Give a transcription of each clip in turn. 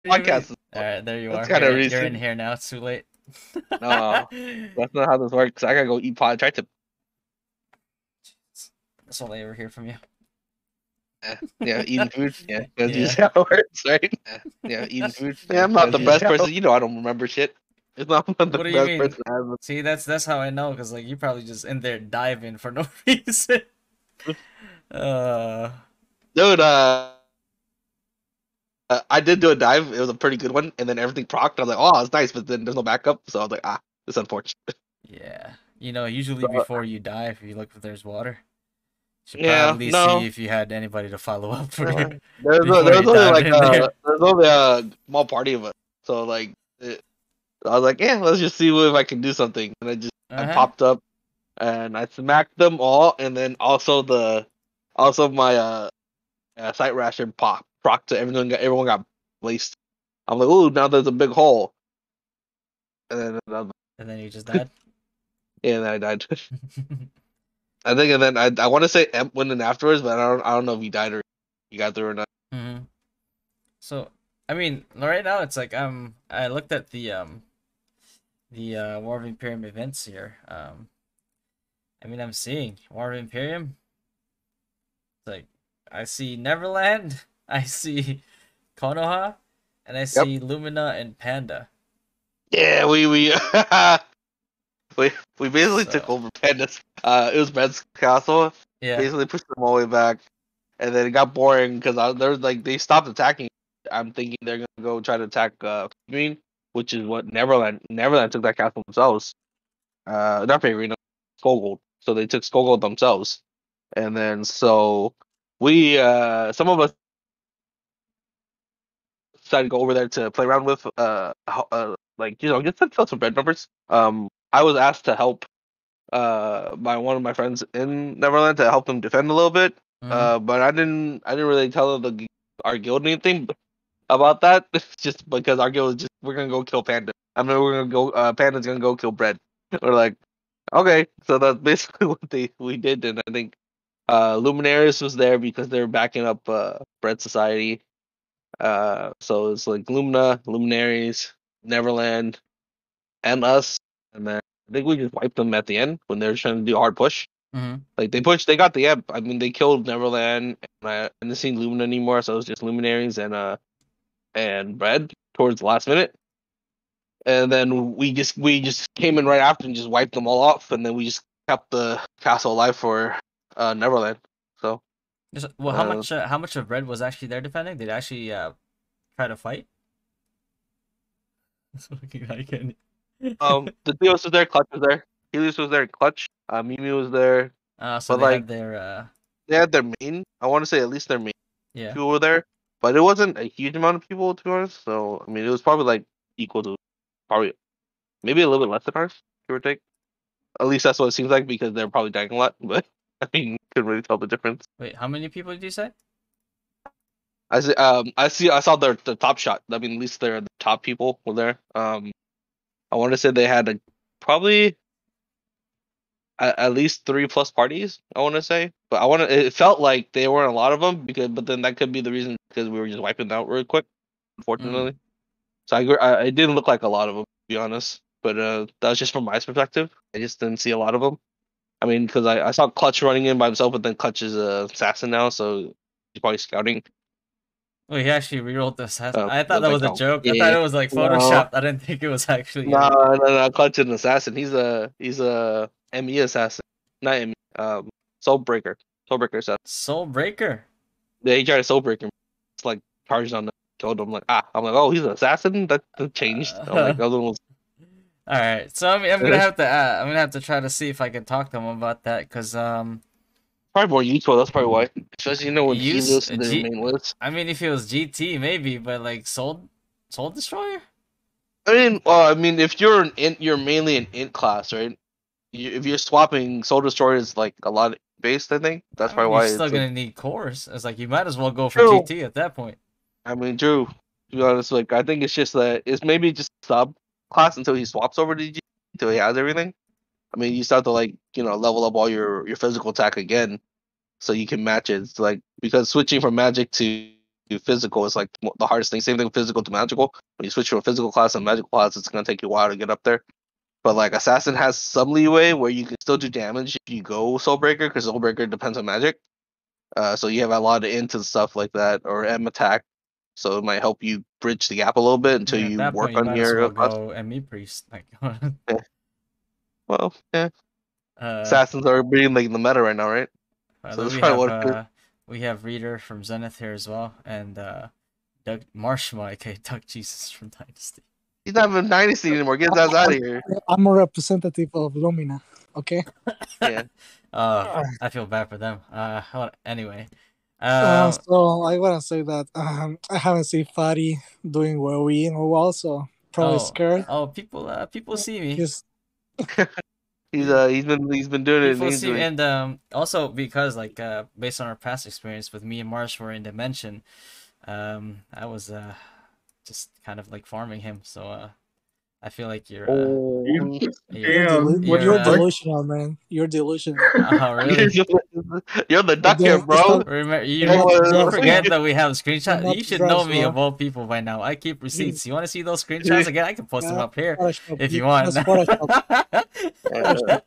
do you mean? podcast. All right, there you That's are. kind of You're in recent. here now. It's too late. No, that's not how this works. I gotta go eat pot. Try to. That's all I ever hear from you. Yeah, eating food. Yeah, that's Yeah. usually how it works, right? Yeah, eating food. Yeah, I'm not the Yeah. best person. You know, I don't remember shit. It's not I'm not the What do you best mean? person ever. See, that's how I know, because like you probably just in there diving for no reason. Uh, Dude, I did do a dive. It was a pretty good one, and then everything procced. I was like, oh, it's nice, but then there's no backup, so I was like, ah, it's unfortunate. yeah. You know, usually So, before you dive, you look if there's water. You should yeah, probably see no. if you had anybody to follow up for you There before was you only dived like in there. there's only a small party of us, so like I was like, yeah, let's just see if I can do something, and I Uh-huh. popped up and I smacked them all, and then also my sight ration pop proc to everyone got placed. I'm like, ooh, now there's a big hole, and then And then you just died. yeah, and then I died. I think, and then I want to say Emp went in afterwards, but I don't know if he died or he got through or not. Hmm. So, I mean, right now it's like I looked at the War of Imperium events here. I mean, I'm seeing War of Imperium. It's like I see Neverland, I see Konoha, and I Yep. see Lumina and Panda. Yeah, we we basically took So, over Panda's. It was Ben's castle. yeah. Basically pushed them all the way back, and then it got boring because there was like they stopped attacking. I'm thinking they're gonna go try to attack Green, which is what Neverland took that castle themselves. Not Favorite, Skullgold. So they took Skullgold themselves, and then so we some of us decided to go over there to play around with like get some bread numbers. I was asked to help by one of my friends in Neverland to help them defend a little bit. Hmm. But I didn't really tell our guild anything about that. Just because our guild was just we're gonna go kill Panda. I mean we're gonna go Panda's gonna go kill Bread. We're like, okay, so that's basically what they we did, and I think Luminaries was there because they were backing up Bread Society. So it's like Lumina, Luminaries, Neverland, and us, and then I think we just wiped them at the end when they were trying to do a hard push. Hmm. Like they got the amp. I mean, they killed Neverland, and I didn't see Lumina anymore, so it was just Luminaries and Red towards the last minute. And then we just came in right after and just wiped them all off, and then we just kept the castle alive for Neverland. So Well, uh, how much of Red was actually there defending? Did they actually try to fight? I can. the Theos was there, Clutch was there, Helios was there, Clutch, Mimi was there, So but they had like their they had their main. I want to say at least their main yeah. people were there, but it wasn't a huge amount of people to be honest. So I mean, it was probably like equal to probably maybe a little bit less than ours, give or take. At least that's what it seems like because they're probably dying a lot. But I mean, couldn't really tell the difference. Wait, how many people did you say? I saw the top shot. I mean, at least they're the top people were there. I want to say they had probably at least three plus parties. I want to say, but I want to. It felt like there weren't a lot of them because, but then that could be the reason because we were just wiping out really quick. Mm. Unfortunately, so it didn't look like a lot of them to be honest. But that was just from my perspective. I just didn't see a lot of them. I mean, because I saw Clutch running in by himself, but then Clutch is a assassin now, so he's probably scouting. Well, he actually rerolled this. I thought That's that like, was a oh, joke. I thought yeah, it was like no, photoshopped. I didn't think it was actually no, no. Clutch is an assassin. He's a ME assassin, not ME. Soulbreaker, Soulbreaker assassin. Soul Breaker. Yeah, he tried to Soulbreaker. It's like charged on the killed him. Like I'm like, oh, he's an assassin. That changed. I'm like, Uh, the other one was. all right. So I mean, I'm gonna have to try to see if I can talk to him about that because Probably more useful. That's probably why. Especially when use Helios is their G. main list. I mean, if it was GT maybe, but like Soul Destroyer. I mean, if you're you're mainly an int class, right? If you're swapping Soul Destroyer is like a lot of based, I think that's I mean, probably you're why still it's like gonna need cores. It's like you might as well go for true. GT at that point. I mean, true. To be honest, like I think it's just that it's maybe just sub class until he swaps over to G until he has everything. I mean, you start to like level up all your physical attack again, so you can match it. It's like because switching from magic to do physical is like the hardest thing. Same thing with physical to magical. When you switch from a physical class to a magical class, it's gonna take you a while to get up there. But like assassin has some leeway where you can still do damage if you go soul breaker because soul breaker depends on magic. So you have a lot of into stuff like that or M attack. So it might help you bridge the gap a little bit until Yeah, at you that point, work you on might as your well class. go ME priest. Like, Yeah. Well, yeah. uh, Assassins are being like the meta right now, right? So then that's probably what it is. we have Reader from Zenith here as well, and Doug Marshmallow, aka Doug Jesus from Dynasty. He's not even dynasty anymore. Get his ass out of here. I'm a representative of Lumina. Okay. Yeah. I feel bad for them. Anyway, um, So I wanna say that I haven't seen Fatty doing well in a while, so probably scared. people see me. Just He's been doing it People see, easily. and also because like based on our past experience with me and Marsh were in Dimension, I was just kind of like farming him. So I feel like Oh, you're you're delusional, man. You're delusional. oh really? You're the duck here, bro. Remember, You're not the you drugs, forget bro. that we have You're screenshots. not You the should know drugs, me bro. of all people by now. I keep receipts. You want to see those Yeah. screenshots again? I can post them Yeah, up here Photoshop. if you want. That's Photoshop.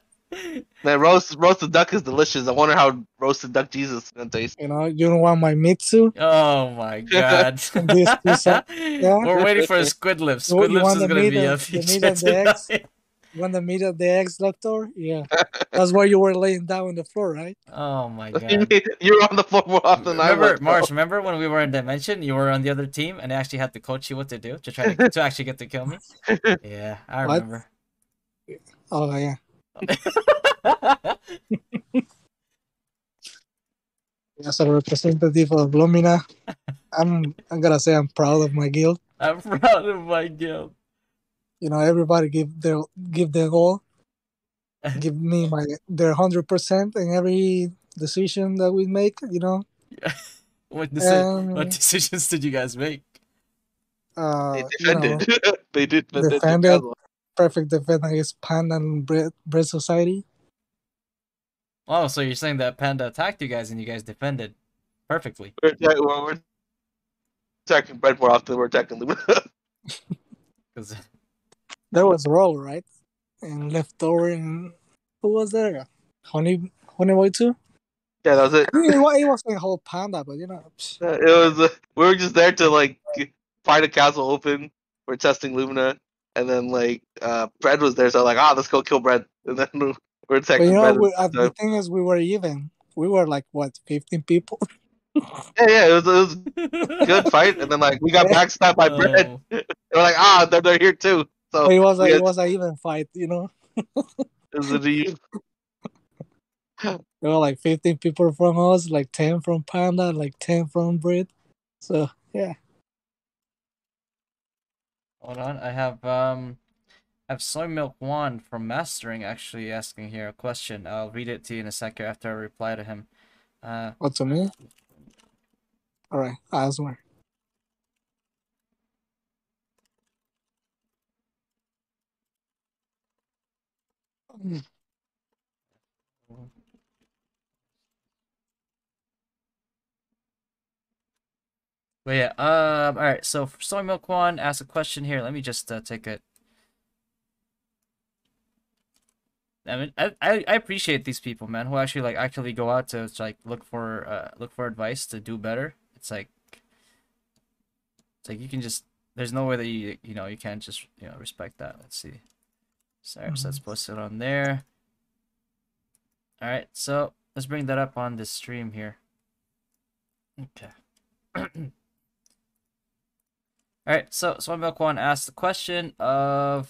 Man, roasted duck is delicious. I wonder how roasted duck Jesus is gonna taste. You know, you don't want my Mitsu Oh my god. from this two side. Yeah. We're waiting for SquidLips. You SquidLips want is gonna be a the meat feature of the eggs? tonight. You want the meat of the eggs, Doctor? Yeah. That's why you were laying down on the floor, right? Oh my god. You're on the floor more often than I Remember, was. Marsh, remember when we were in Dimension? You were on the other team and I actually had to coach you what to do to try to actually get to kill me? Yeah, I What? remember. Oh yeah. As a representative of Lumina, I'm gonna say I'm proud of my guild. I'm proud of my guild. You know, everybody give their all, give me their 100% in every decision that we make. You know, What and decisions did you guys make? They you know, defended. They did defend the defended castle. perfect defense against Pan and Bread Society. Oh, so you're saying that Panda attacked you guys and you guys defended perfectly? We're attacking Bread more often than we're attacking Lumina. Because There was roll right, and leftover, and who was there? Honey Boy too. Yeah, that was it. It was a whole panda, but you know. It was. We were just there to like find a castle open. We're testing Lumina, and then like Bread was there, so like, let's go kill Bread, and then we're But you attacking know, Bread. the thing is, we were even. We were like what, 15 people. Yeah, it was a good fight, and then like we got backstabbed by Bread. oh, They're like, they're here too. So It was we had, it was an even fight, you know. it There were like 15 people from us, like 10 from Panda, like 10 from Brit. So yeah. hold on. I have Soy Milk One from Mastering actually asking here a question. I'll read it to you in a second after I reply to him. What to me? All right, ask me. But yeah, all right. So Soy Milk One asked a question here. Let me just take it. I mean, I appreciate these people, man, who actually go out to like look for advice to do better. It's like you can just there's no way that you can't just respect that. Let's see. Sorry, so let's post it on there. All right, so let's bring that up on this stream here. Okay. All right, so Milk One asked the question of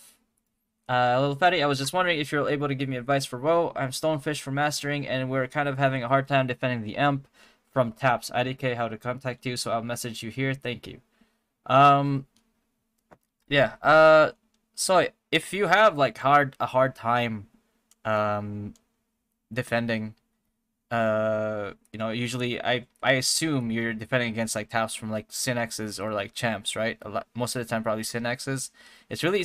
Little Fatty. I was just wondering if you're able to give me advice for WoW. I'm Stonefish for Mastering, and we're kind of having a hard time defending the Imp from taps. IDK how to contact you, so I'll message you here. Thank you. Yeah. So if you have like a hard time defending, usually I assume you're defending against like taps from like Synexes or like champs, right? Most of the time probably Synexes. It's really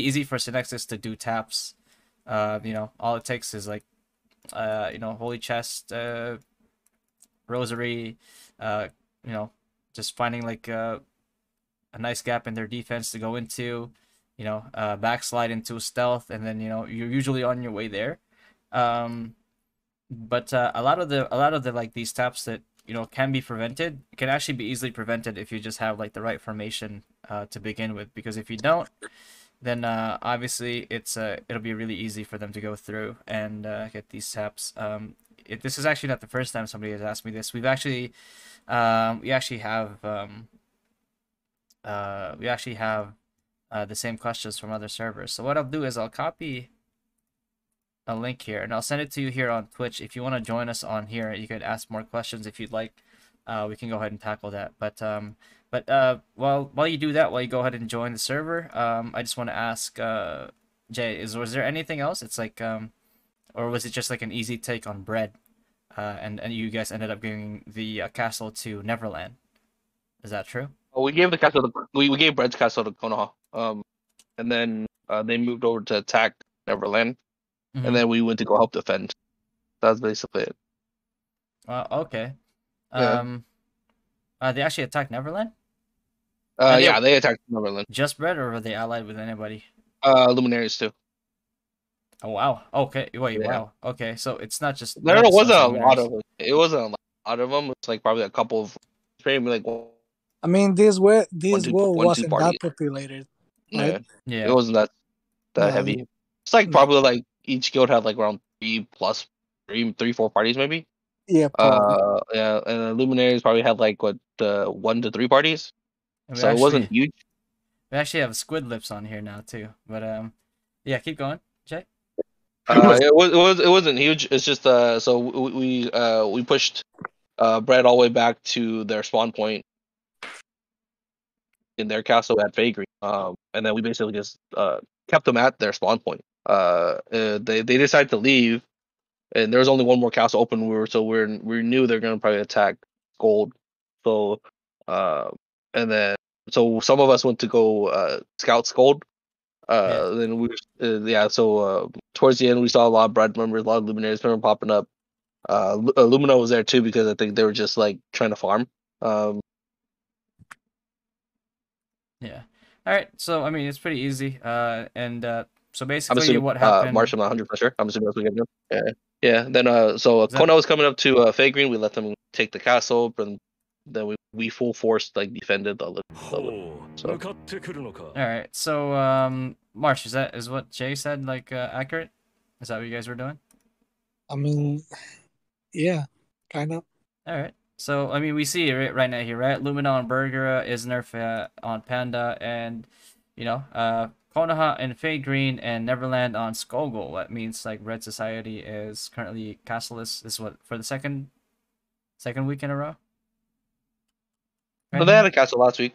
easy for Synexes to do taps. All it takes is like Holy Chest, Rosary, just finding like a nice gap in their defense to go into, backslide into a stealth, and then you're usually on your way there. Um, but a lot of the like these taps that can be prevented can actually be easily prevented if you just have like the right formation to begin with. Because if you don't, then obviously it'll be really easy for them to go through and get these taps. This is actually not the first time somebody has asked me this. We actually have the same questions from other servers. So what I'll do is I'll copy a link here and I'll send it to you here on Twitch. If you want to join us on here, you could ask more questions if you'd like. We can go ahead and tackle that. But while you do that, while you go ahead and join the server, I just want to ask Jay, was there anything else? It's like or was it just like an easy take on bread? And you guys ended up giving the castle to Neverland. Is that true? Well, we gave the castle. We gave Bread's castle to Konoha. And then they moved over to attack Neverland, Mm-hmm. and then we went to go help defend. That's basically it. Okay. Yeah. They actually attacked Neverland? And Yeah, they attacked Neverland. Just bread, or were they allied with anybody? Luminaries too. Oh wow. Okay. Wait. Yeah. Wow. Okay. So it's not just. There bread, so wasn't it's a Luminaries. lot of it. It wasn't a lot of them. It's like probably a couple of, maybe like I mean, this world one, two wasn't parties. that populated, Yeah. right? Yeah. It wasn't that No, heavy. It's like probably like each guild had like around three, 4 parties maybe. Yeah, probably. Yeah, and the Luminaries probably had like 1 to 3 parties. So it wasn't huge. We actually have SquidLips on here now too. But yeah, keep going, Jay. It wasn't huge. It's just so we pushed Bread all the way back to their spawn point in their castle at Fagri. And then we basically just kept them at their spawn point. They decided to leave, and there was only one more castle open. We knew they're gonna probably attack Gold. So and then so some of us went to go scout Gold. Then we so towards the end we saw a lot of Bread members, a lot of Luminaries popping up. Lumina was there too because I think they were just like trying to farm. Yeah. All right. So I mean, it's pretty easy. And so I'm basically, assuming what happened? Marsh, I'm not 100% sure. I'm assuming that's what we get. Yeah. Yeah. Then so Kona was coming up to Fagrin. We let them take the castle, and then we full force like defended the other. So All right. So Marsh, is what Jay said like accurate? Is that what you guys were doing? I mean, yeah, kind of. All right. So I mean, we see it right now here, right? Lumina on Bergera, Isnerf on Panda, and Konoha and Fade Green and Neverland on Skogul. That means like Red Society is currently castleless. This is what for the second week in a row. Right? They had a castle last week.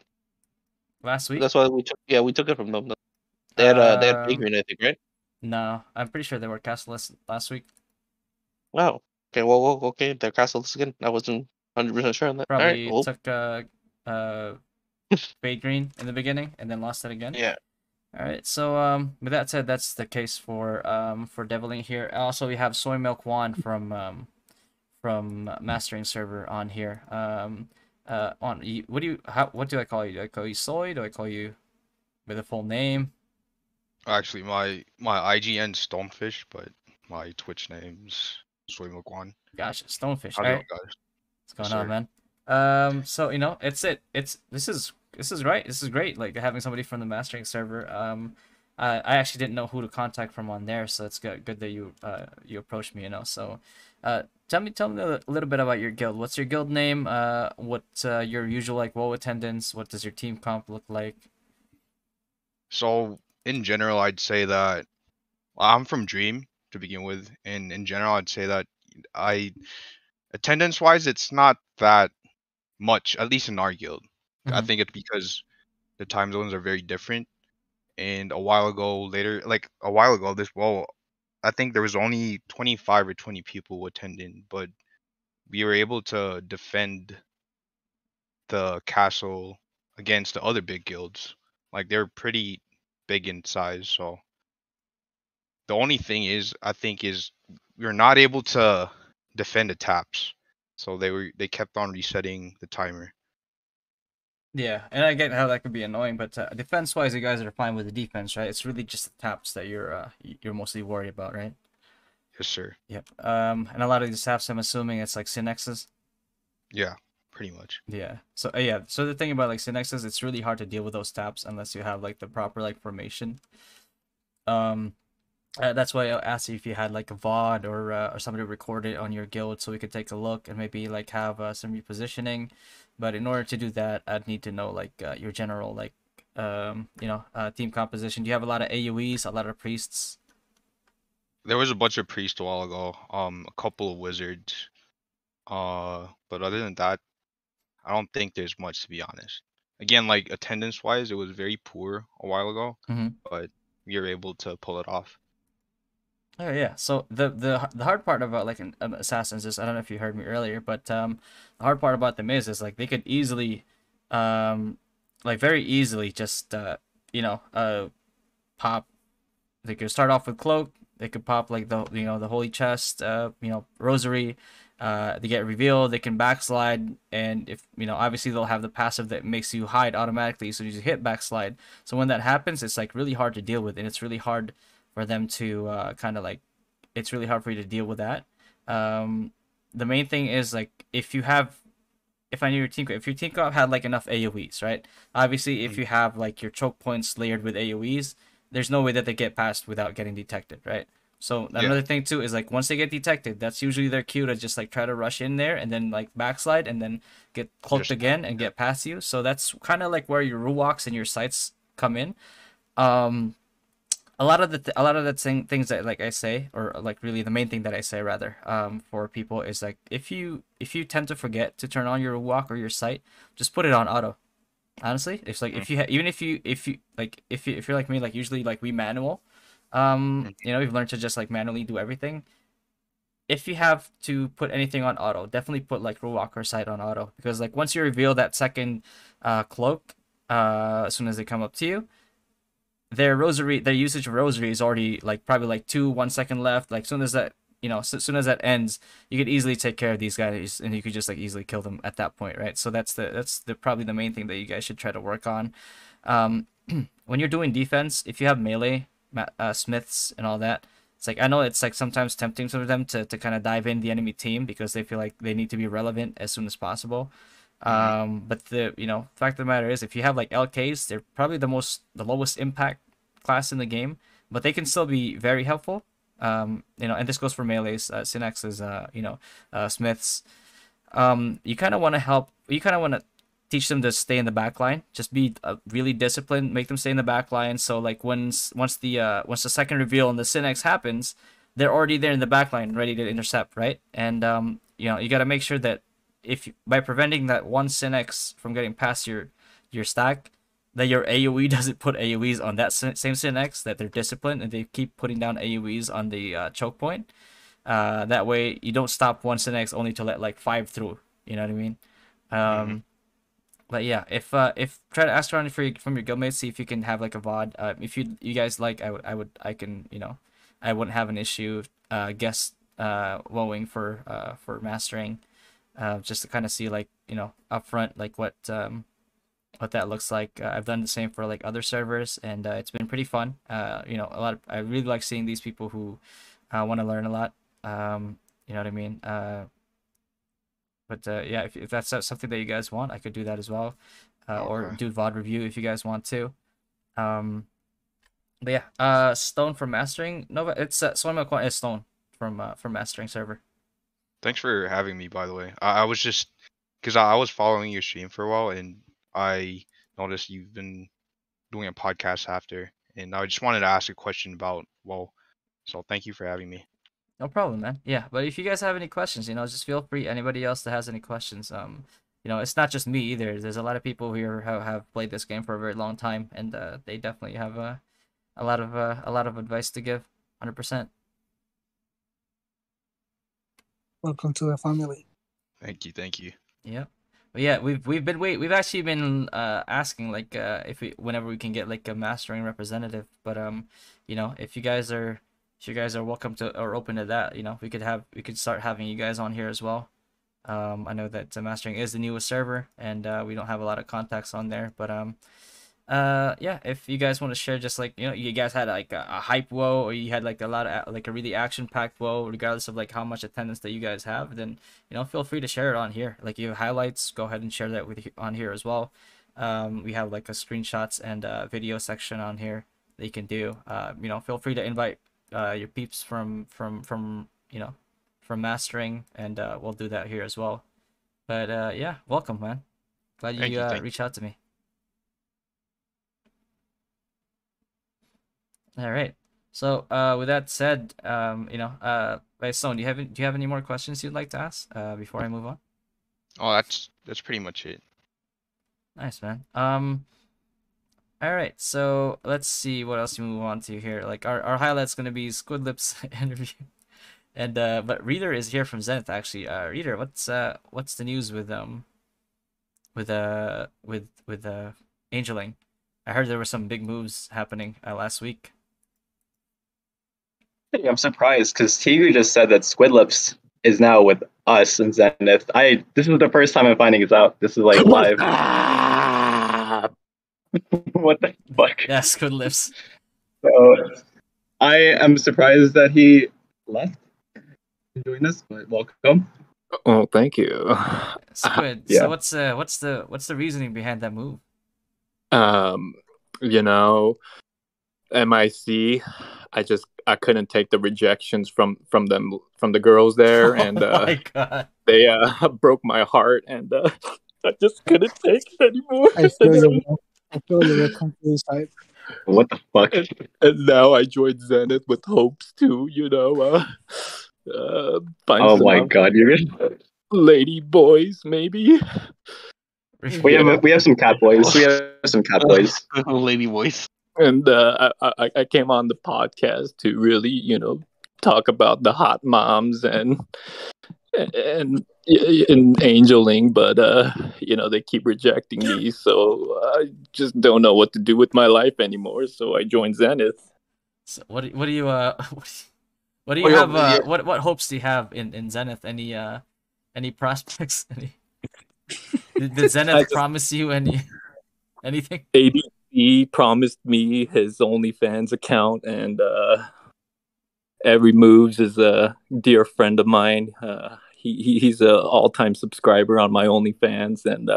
Last week. That's why we took it from them. They had Fade Green, I think, right? No, I'm pretty sure they were castleless last week. Wow. Okay. Well, okay. They're castleless again. I wasn't 100% sure on that. Probably All right, took Fade Green in the beginning and then lost it again. Yeah. All right. So with that said, that's the case for Deviling here. Also, we have Soy Milk Juan from Mastering server on here. What do I call you? Do I call you Soy? Do I call you with a full name? Actually, my IGN Stonefish, but my Twitch name's Soy Milk Juan. Gotcha, Stonefish. How All you right. doing, guys? What's going on, man? So this is right. This is great. Like having somebody from the Mastering server. I actually didn't know who to contact from on there, so it's good that you approached me. So, tell me a little bit about your guild. What's your guild name? What's your usual like WoW attendance? What does your team comp look like? So in general, I'd say that I'm from Dream to begin with, and in general, I'd say that attendance wise, it's not that much, at least in our guild. I think it's because the time zones are very different. And a while ago, I think there was only 25 or 20 people who attended, but we were able to defend the castle against the other big guilds. Like they're pretty big in size, so the only thing I think is we were not able to defend the taps. So they kept on resetting the timer. Yeah, and I get how that could be annoying, but defense-wise, you guys are fine with the defense, right? It's really just the taps that you're mostly worried about, right? Yes, sir. Yep. And a lot of these taps, I'm assuming it's like synexes. Yeah, pretty much. Yeah. So yeah. So the thing about like synexes, it's really hard to deal with those taps unless you have like the proper like formation. Um, that's why I asked you if you had like a VOD or somebody record it on your guild so we could take a look and maybe like have some repositioning. But in order to do that, I'd need to know like your general like team composition. Do you have a lot of AoEs, a lot of priests? There was a bunch of priests a while ago. A couple of wizards. But other than that, I don't think there's much, to be honest. Again, like attendance wise, it was very poor a while ago, Mm-hmm. but we were able to pull it off. Oh yeah. So the hard part about like an assassins is I don't know if you heard me earlier, but the hard part about them is like they could easily, um, like very easily just pop. They could start off with cloak. They could pop like the holy chest, rosary. They get revealed. They can backslide, and if obviously they'll have the passive that makes you hide automatically. So you just hit backslide. So when that happens, it's like really hard to deal with, and it's really hard for them to kind of like. It's really hard for you to deal with that. Um, the main thing is like if I knew your team, if your team comp had like enough AOE's, right? Obviously, if Mm. you have like your choke points layered with AOE's, there's no way that they get past without getting detected, right? So Yeah, another thing too is like once they get detected, that's usually their cue to just like try to rush in there and then like backslide and then get cloaked just again and yeah. get past you. So that's kind of like where your ruwaks and your sights come in. Um, a lot of the things that like I say or like really the main thing that I say rather for people is like if you tend to forget to turn on your walk or your sight, just put it on auto. Honestly, it's like Mm, even if you like if you're like me, like usually like we manual, mm, we've learned to just like manually do everything. If you have to put anything on auto, definitely put like walk or sight on auto because like once you reveal that second cloak as soon as they come up to you, their usage of rosary is already like probably like 1 second left. Like soon as that soon as that ends, you could easily take care of these guys and you could just like easily kill them at that point, right? So that's the probably the main thing that you guys should try to work on. um when you're doing defense, if you have melee smiths and all that, it's like I know it's like sometimes tempting for them to kind of dive in the enemy team because they feel like they need to be relevant as soon as possible. mhm, But the fact of the matter is, if you have like LKs, they're probably the lowest impact class in the game, but they can still be very helpful. And this goes for melees, synexes, smiths. You kind of want to help. You kind of want to teach them to stay in the back line. Just be really disciplined. Make them stay in the back line. So like once the second reveal and the synex happens, they're already there in the back line, ready to intercept, right? And you got to make sure that by preventing that one synex from getting past your stack, that your AoE doesn't put AoEs on that same synex, that they're disciplined and they keep putting down AoEs on the choke point. That way you don't stop one synex only to let like five through. You know what I mean? mhm. Um, but yeah, if try to ask around from your guildmates, see if you can have like a VOD. If you guys like, I can I wouldn't have an issue guest woeing for mastering, just to kind of see like upfront like what that looks like. I've done the same for like other servers, and it's been pretty fun. I really like seeing these people who want to learn a lot. You know what I mean? But yeah, if that's something that you guys want, I could do that as well, or Okay. do VOD review if you guys want to. Um, but yeah, Stone for mastering. No, but it's Soy Milk is Stone from mastering server. Thanks for having me, by the way. I was just because I was following your stream for a while, and I noticed you've been doing a podcast after, and I just wanted to ask a question about well, so thank you for having me. No problem, man. Yeah, but if you guys have any questions, just feel free. Anybody else that has any questions, it's not just me either. There's a lot of people here who have played this game for a very long time, and they definitely have a lot of advice to give. 100%. Welcome to the family. Thank you, thank you. Yeah. But yeah, we've actually been asking like if we whenever we can get like a mastering representative, but if you guys are welcome to or open to that, we could start having you guys on here as well. I know that Mastering is the newest server, and we don't have a lot of contacts on there. But yeah, if you guys want to share, just like you guys had like a hype woe, or you had like a lot of like a really action-packed woe, regardless of like how much attendance that you guys have, then feel free to share it on here. Like you have highlights, go ahead and share that with on here as well. We have like a screenshots and video section on here that you can do. Feel free to invite your peeps from Mastering, and we'll do that here as well. But yeah, welcome, man. Glad Thank you you. reached out to me. All right. So with that said, Stone, do you have any more questions you'd like to ask before I move on? Oh, that's pretty much it. Nice, man. All right. So let's see what else we move on to here. Like our highlight's gonna be SquidLips interview, and but Reader is here from Zenith actually. Reader, what's the news with Angeling? I heard there were some big moves happening last week. Hey, I'm surprised because Tigu just said that SquidLips is now with us in Zenith. This is the first time I'm finding this out. This is like live. What the fuck? Yeah, SquidLips. So I am surprised that he left to join us, but welcome. Oh, thank you. Squid. Yeah. So what's the reasoning behind that move? You know, MIC. I couldn't take the rejections from the girls there, and Oh my God. they broke my heart, and I just couldn't take it anymore. I feel you. I feel you. We're completely side. What the fuck? And now I joined Zenith with hopes to, find Oh some my god, you're gonna... lady boys, maybe. We have some cat boys. We have some cat boys. Lady voice. And I came on the podcast to really, talk about the hot moms and angeling, but they keep rejecting me, so I just don't know what to do with my life anymore. So I joined Zenith. So what do you what do you have what hopes do you have in Zenith? Any prospects? Did Zenith promise you anything? ABC promised me his OnlyFans account, and Every Moves is a dear friend of mine. He's a all-time subscriber on my OnlyFans, and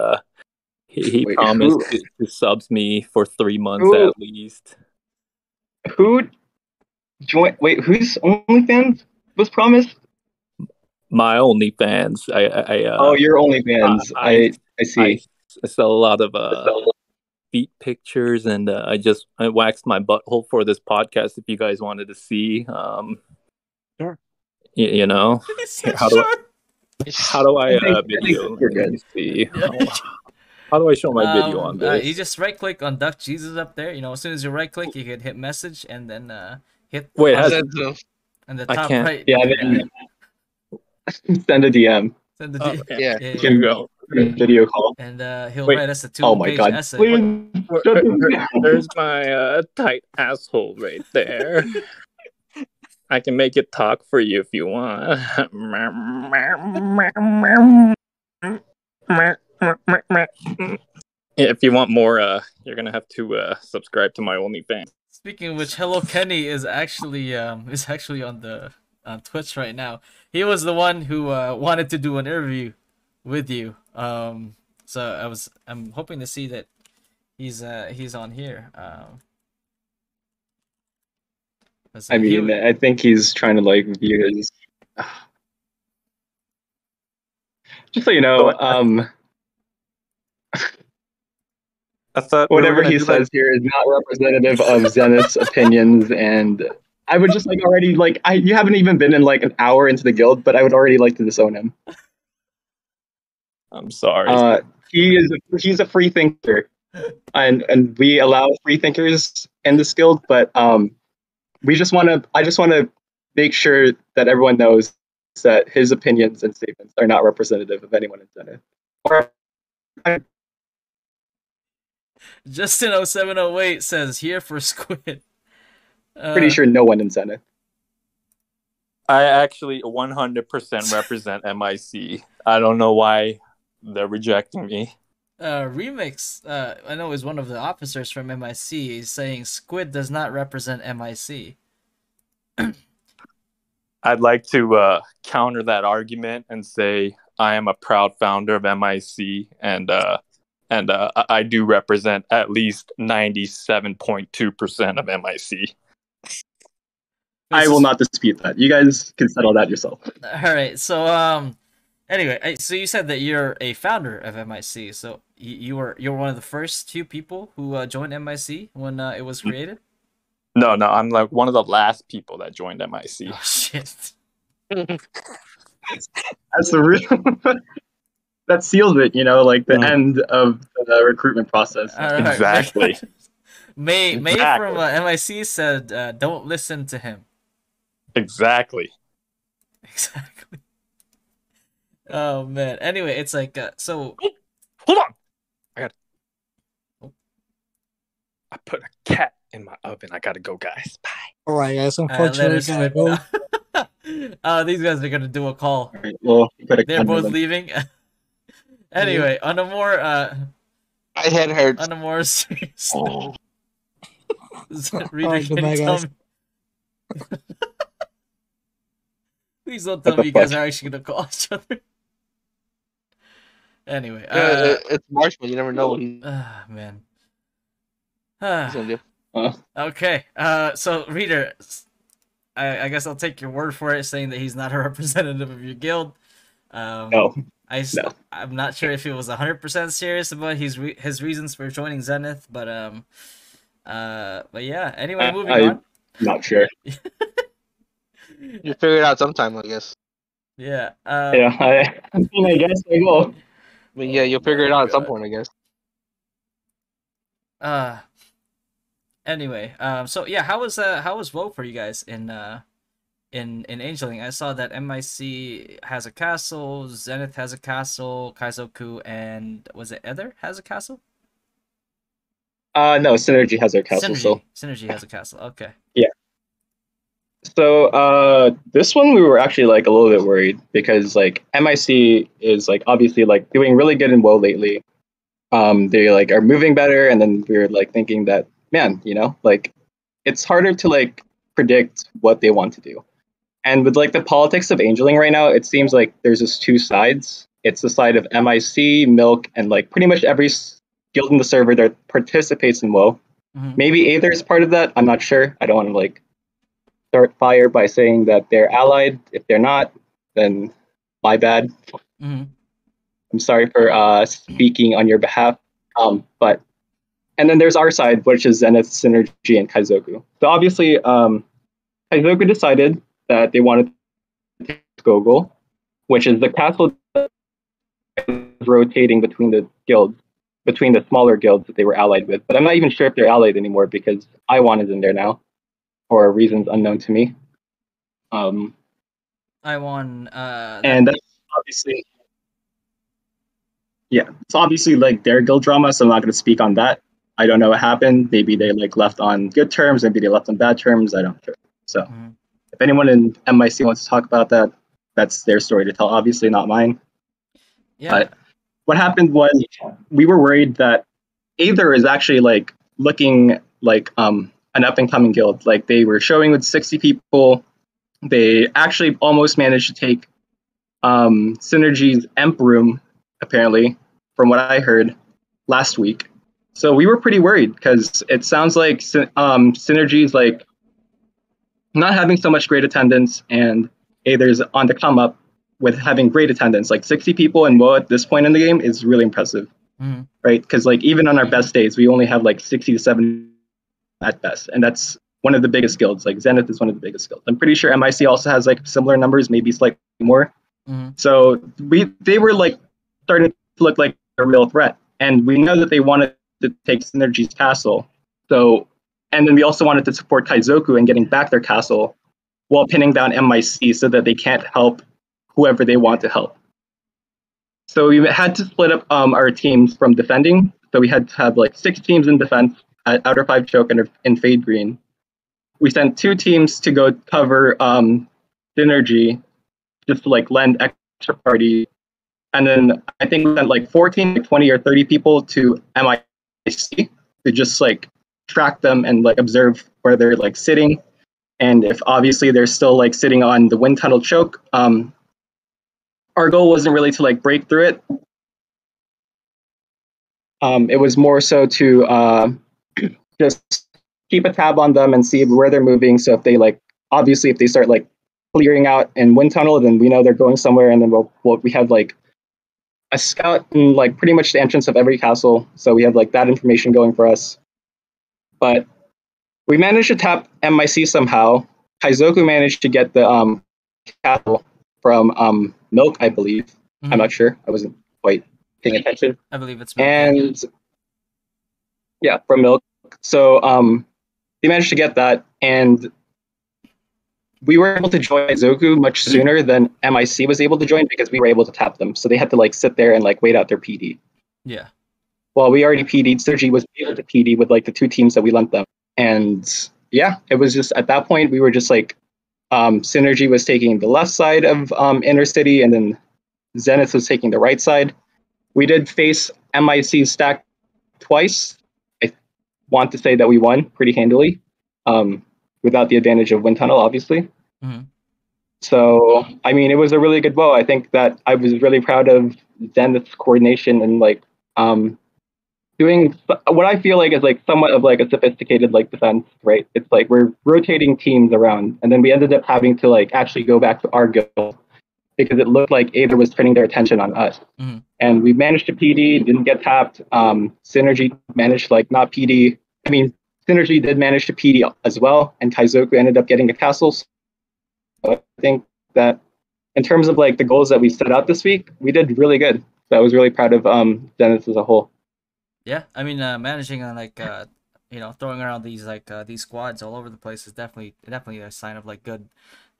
he Wait, promised to subs me for 3 months Who- at least. Who joined? Wait, whose OnlyFans was promised? My OnlyFans. Oh, your OnlyFans. I see. I sell a lot of feet pictures, and I waxed my butthole for this podcast. If you guys wanted to see, Sure. you know, how do I video? You're good. Let me see. How do I show my video on this? You just right click on Duck Jesus up there. As soon as you right click, you can hit message and then hit. Wait, and the I top can't- right. Yeah, then send a DM. Send the Oh, Yeah. You can go. video call. And he'll Wait. write us a Oh my two-page god. essay. Please. shut this down. There's my tight asshole right there. I can make it talk for you if you want. If you want more, you're gonna have to subscribe to my OnlyFans. Speaking of which, Hello Kenny is actually on Twitch right now. He was the one who wanted to do an interview with you. So I'm hoping to see that he's on here. I mean, I think he's trying to like view his. Just so you know, I thought whatever he says here is not representative of Zenith's opinions, and I would just like already like you haven't even been in like an hour into the guild, but I would already like to disown him. I'm sorry. He's a free thinker, and we allow free thinkers in this guild, but I just want to make sure that everyone knows that his opinions and statements are not representative of anyone in Zenith. Or Justin0708 says here for Squid. pretty sure no one in Zenith. I actually 100% represent MIC. I don't know why they're rejecting me. Remix, I know is one of the officers from MIC. Is saying Squid does not represent MIC. I'd like to counter that argument and say I am a proud founder of MIC, and I do represent at least 97.2% of MIC. I will not dispute that. You guys can settle that yourself. All right. So anyway, so you said that you're a founder of MIC. So you're one of the first two people who joined MIC when it was created. No, I'm like one of the last people that joined MIC. Oh shit. That's the real. That seals it, like the end of the recruitment process. Right. Exactly. May from MIC said, "Don't listen to him." Exactly. Oh man. Anyway, it's like so. Hold on. I put a cat in my oven. I gotta go, guys. Bye. All right, guys. Unfortunately, gotta go. These guys are gonna do a call. Right, well, they're both leaving. Anyway, on a more my head hurts. On a more serious note. Reader, can you tell me? Please don't tell me you guys are actually gonna call each other. Anyway, it's Marshall. You never know what he's. Man. He's gonna do. Okay. So Reader, I guess I'll take your word for it, saying that he's not a representative of your guild. No. I'm not sure if he was 100% serious about his reasons for joining Zenith, but yeah. Anyway, moving on. Not sure. You figure it out sometime, I guess. Yeah. Yeah. I guess I will. I mean, yeah, you'll figure it out at some point, I guess. Anyway, so yeah, how was WoW for you guys in Angeling? I saw that MIC has a castle, Zenith has a castle, Kaizoku and was it Ether has a castle? No, Synergy has their castle. Synergy has a castle. Okay. Yeah. So this one we were actually like a little bit worried because like MIC is like obviously like doing really good in WoW lately. They like are moving better, and then we were like thinking that man, like it's harder to like predict what they want to do. And with like the politics of Angeling right now, it seems like there's just two sides. It's the side of MIC, Milk, and like pretty much every guild in the server that participates in WoW. Mm-hmm. Maybe Aether is part of that. I'm not sure. I don't want to like start fire by saying that they're allied. If they're not, then my bad. Mm-hmm. I'm sorry for speaking on your behalf. But and then there's our side, which is Zenith, Synergy, and Kaizoku. So obviously, Kaizoku decided that they wanted to take Gogol, which is the castle rotating between the guilds, between the smaller guilds that they were allied with. But I'm not even sure if they're allied anymore because Iwan is in there now, for reasons unknown to me. Iwan, and that's obviously, yeah, it's obviously like their guild drama, so I'm not going to speak on that. I don't know what happened. Maybe they like left on good terms, maybe they left on bad terms. I don't care. So if anyone in MIC wants to talk about that, that's their story to tell. Obviously not mine. Yeah. But what happened was we were worried that Aether is actually like looking like an up and coming guild. Like they were showing with 60 people. They actually almost managed to take Synergy's Emp room, apparently, from what I heard last week. So we were pretty worried because it sounds like Synergy's like not having so much great attendance, and Aether's on the come up with having great attendance. Like 60 people in WoW at this point in the game is really impressive, right? Because like even on our best days, we only have like 60 to 70 at best, and that's one of the biggest guilds. Like Zenith is one of the biggest guilds. I'm pretty sure MIC also has like similar numbers, maybe slightly more. So they were like starting to look like a real threat, and we know that they wanted to take Synergy's castle. So, and then we also wanted to support Kaizoku in getting back their castle while pinning down MIC so that they can't help whoever they want to help. So we had to split up our teams from defending. So we had to have like 6 teams in defense at Outer 5 Choke and in Fade Green. We sent 2 teams to go cover Synergy just to like lend extra party. And then I think we sent like 14, 20, or 30 people to MIC to just like track them and like observe where they're like sitting. And if obviously they're still like sitting on the wind tunnel choke, our goal wasn't really to like break through it. It was more so to just keep a tab on them and see where they're moving. So if they like, obviously if they start like clearing out in wind tunnel, then we know they're going somewhere. And then we have like a scout in like pretty much the entrance of every castle. So we have like that information going for us. But we managed to tap MIC somehow. Kaizoku managed to get the castle from Milk, I believe. Mhm. I'm not sure. I wasn't quite paying attention. I believe it's Milk, yeah. And yeah, from Milk. So they managed to get that, and we were able to join Zoku much sooner than MIC was able to join because we were able to tap them. So they had to like sit there and like wait out their PD. Yeah. Well, we already PD'd. Sergi was able to PD with like the two teams that we lent them. And yeah, it was just at that point we were just like Synergy was taking the left side of Inner City, and then Zenith was taking the right side. We did face MIC stack twice. I want to say that we won pretty handily, without the advantage of wind tunnel, obviously. Mm-hmm. So I mean, it was a really good bow. I think that I was really proud of Zenith's coordination and like doing what I feel like is like somewhat of like a sophisticated like defense, right? It's like we're rotating teams around, and then we ended up having to like actually go back to our guild because it looked like Aether was turning their attention on us. Mm-hmm. And we managed to PD, didn't get tapped. Synergy managed to like not PD. I mean, Synergy did manage to PD as well, and Kaizoku ended up getting a castle. So I think that in terms of like the goals that we set out this week, we did really good. So I was really proud of Zenith as a whole. Yeah, I mean, managing on like throwing around these these squads all over the place is definitely a sign of like good,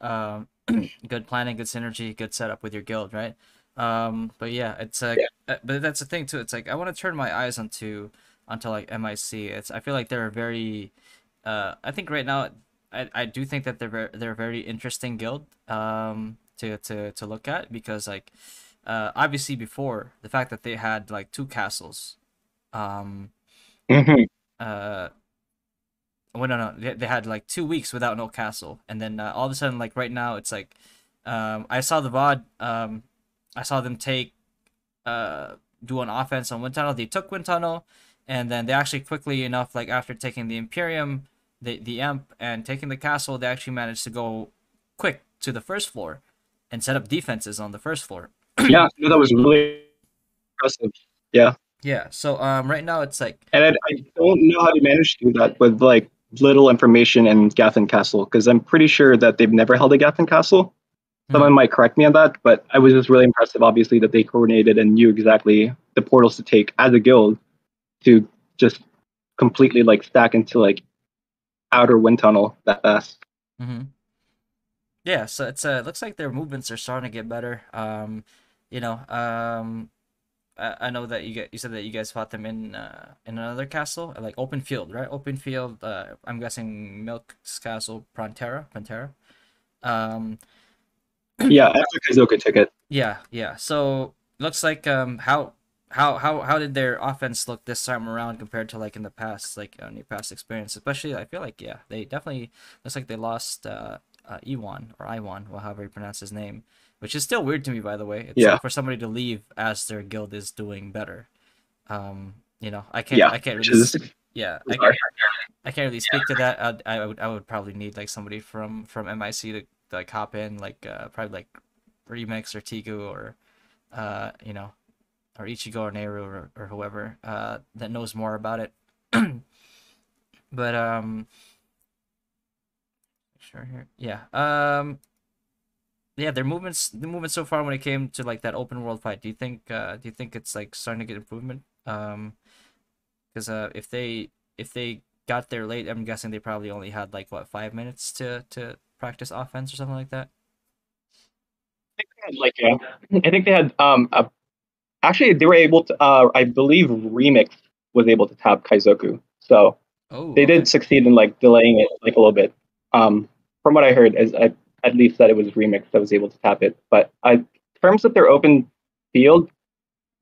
good planning, good synergy, good setup with your guild, right? But yeah, it's but that's the thing too. It's like I want to turn my eyes onto like MIC. I feel like they're a very, I think right now I do think that they're a very interesting guild to look at because like obviously before the fact that they had like two castles. Mm-hmm. Well, no, they had like 2 weeks without no castle, and then all of a sudden, like right now, it's like, I saw the VOD, I saw them do an offense on Wind Tunnel. They took Wind Tunnel, and then they actually quickly enough, like after taking the Imperium, the Emp, and taking the castle, they actually managed to go quick to the first floor, and set up defenses on the first floor. Yeah, no, that was really impressive. Yeah. Yeah, so right now it's like, And I don't know how they managed to do that with like little information in Gathan Castle, because I'm pretty sure that they've never held a Gathan Castle. Someone might correct me on that, but I was just really impressive, obviously, that they coordinated and knew exactly the portals to take as a guild to just completely like stack into like outer wind tunnel that fast. Mm-hmm. Yeah, so it's looks like their movements are starting to get better. I know that you said that you guys fought them in another castle, like open field, right? Open field. I'm guessing Milk's castle, Pantera. Yeah, after Kazoka took it. Yeah. So looks like how did their offense look this time around compared to like in the past, like on your past experience? Especially, I feel like they definitely looks like they lost Iwan or Iwan, or however you pronounce his name. Which is still weird to me, by the way. It's like for somebody to leave as their guild is doing better. I can't really. I can't really speak to that. I would probably need like somebody from MIC to like hop in, like probably like Remix or Tigu or or Ichigo or Neru or whoever that knows more about it. But sure here, yeah. Yeah, the movements so far when it came to like that open world fight. Do you think it's like starting to get improvement? Because if they got there late, I'm guessing they probably only had like what 5 minutes to practice offense or something like that. I think they had actually they were able to I believe Remix was able to tap Kaizoku, so they did succeed in like delaying it like a little bit. From what I heard, is at least that it was remixed, I was able to tap it. But in terms of their open field,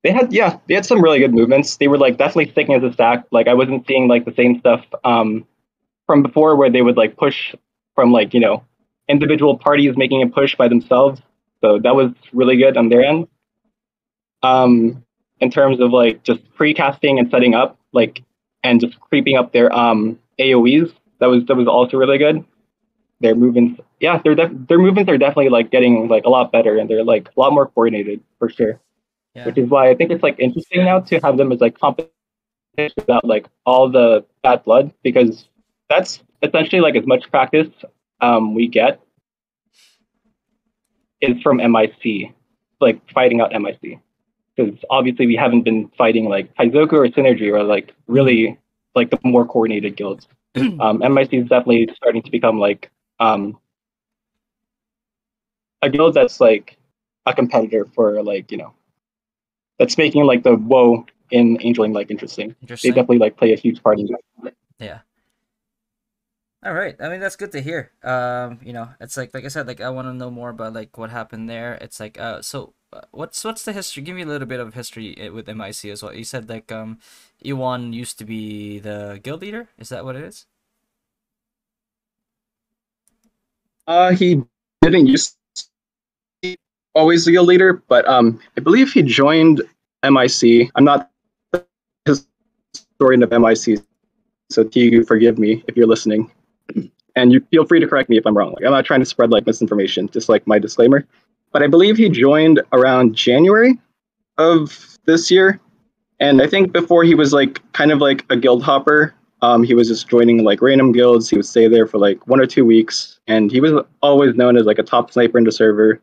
they had some really good movements. They were like definitely sticking as a stack. Like I wasn't seeing like the same stuff from before where they would like push from like, individual parties making a push by themselves. So that was really good on their end. In terms of like just pre-casting and setting up, like, and just creeping up their AoEs, that was also really good. Their movements, yeah, their movements are definitely like getting like a lot better, and they're like a lot more coordinated for sure. Yeah. Which is why I think it's like interesting now to have them as like competition without like all the bad blood, because that's essentially like as much practice we get is from MIC, like fighting out MIC. Because obviously we haven't been fighting like Taizoku or Synergy or like really like the more coordinated guilds. MIC is definitely starting to become like a guild that's like a competitor for like, that's making like the WoW in Angeling like interesting. They Interesting. definitely like play a huge part in that. Yeah. All right. I mean, that's good to hear. It's like I said, like I want to know more about like what happened there. It's like, so what's the history? Give me a little bit of history with MIC as well. You said like Iwan used to be the guild leader. Is that what it is? He didn't used to be always the guild leader, but I believe he joined MIC. I'm not the historian of MIC, so Tigu, forgive me if you're listening. And you feel free to correct me if I'm wrong. Like, I'm not trying to spread like misinformation, just like my disclaimer. But I believe he joined around January of this year. And I think before he was like kind of like a guild hopper. He was just joining like random guilds. He would stay there for like 1 or 2 weeks, and he was always known as like a top sniper in the server.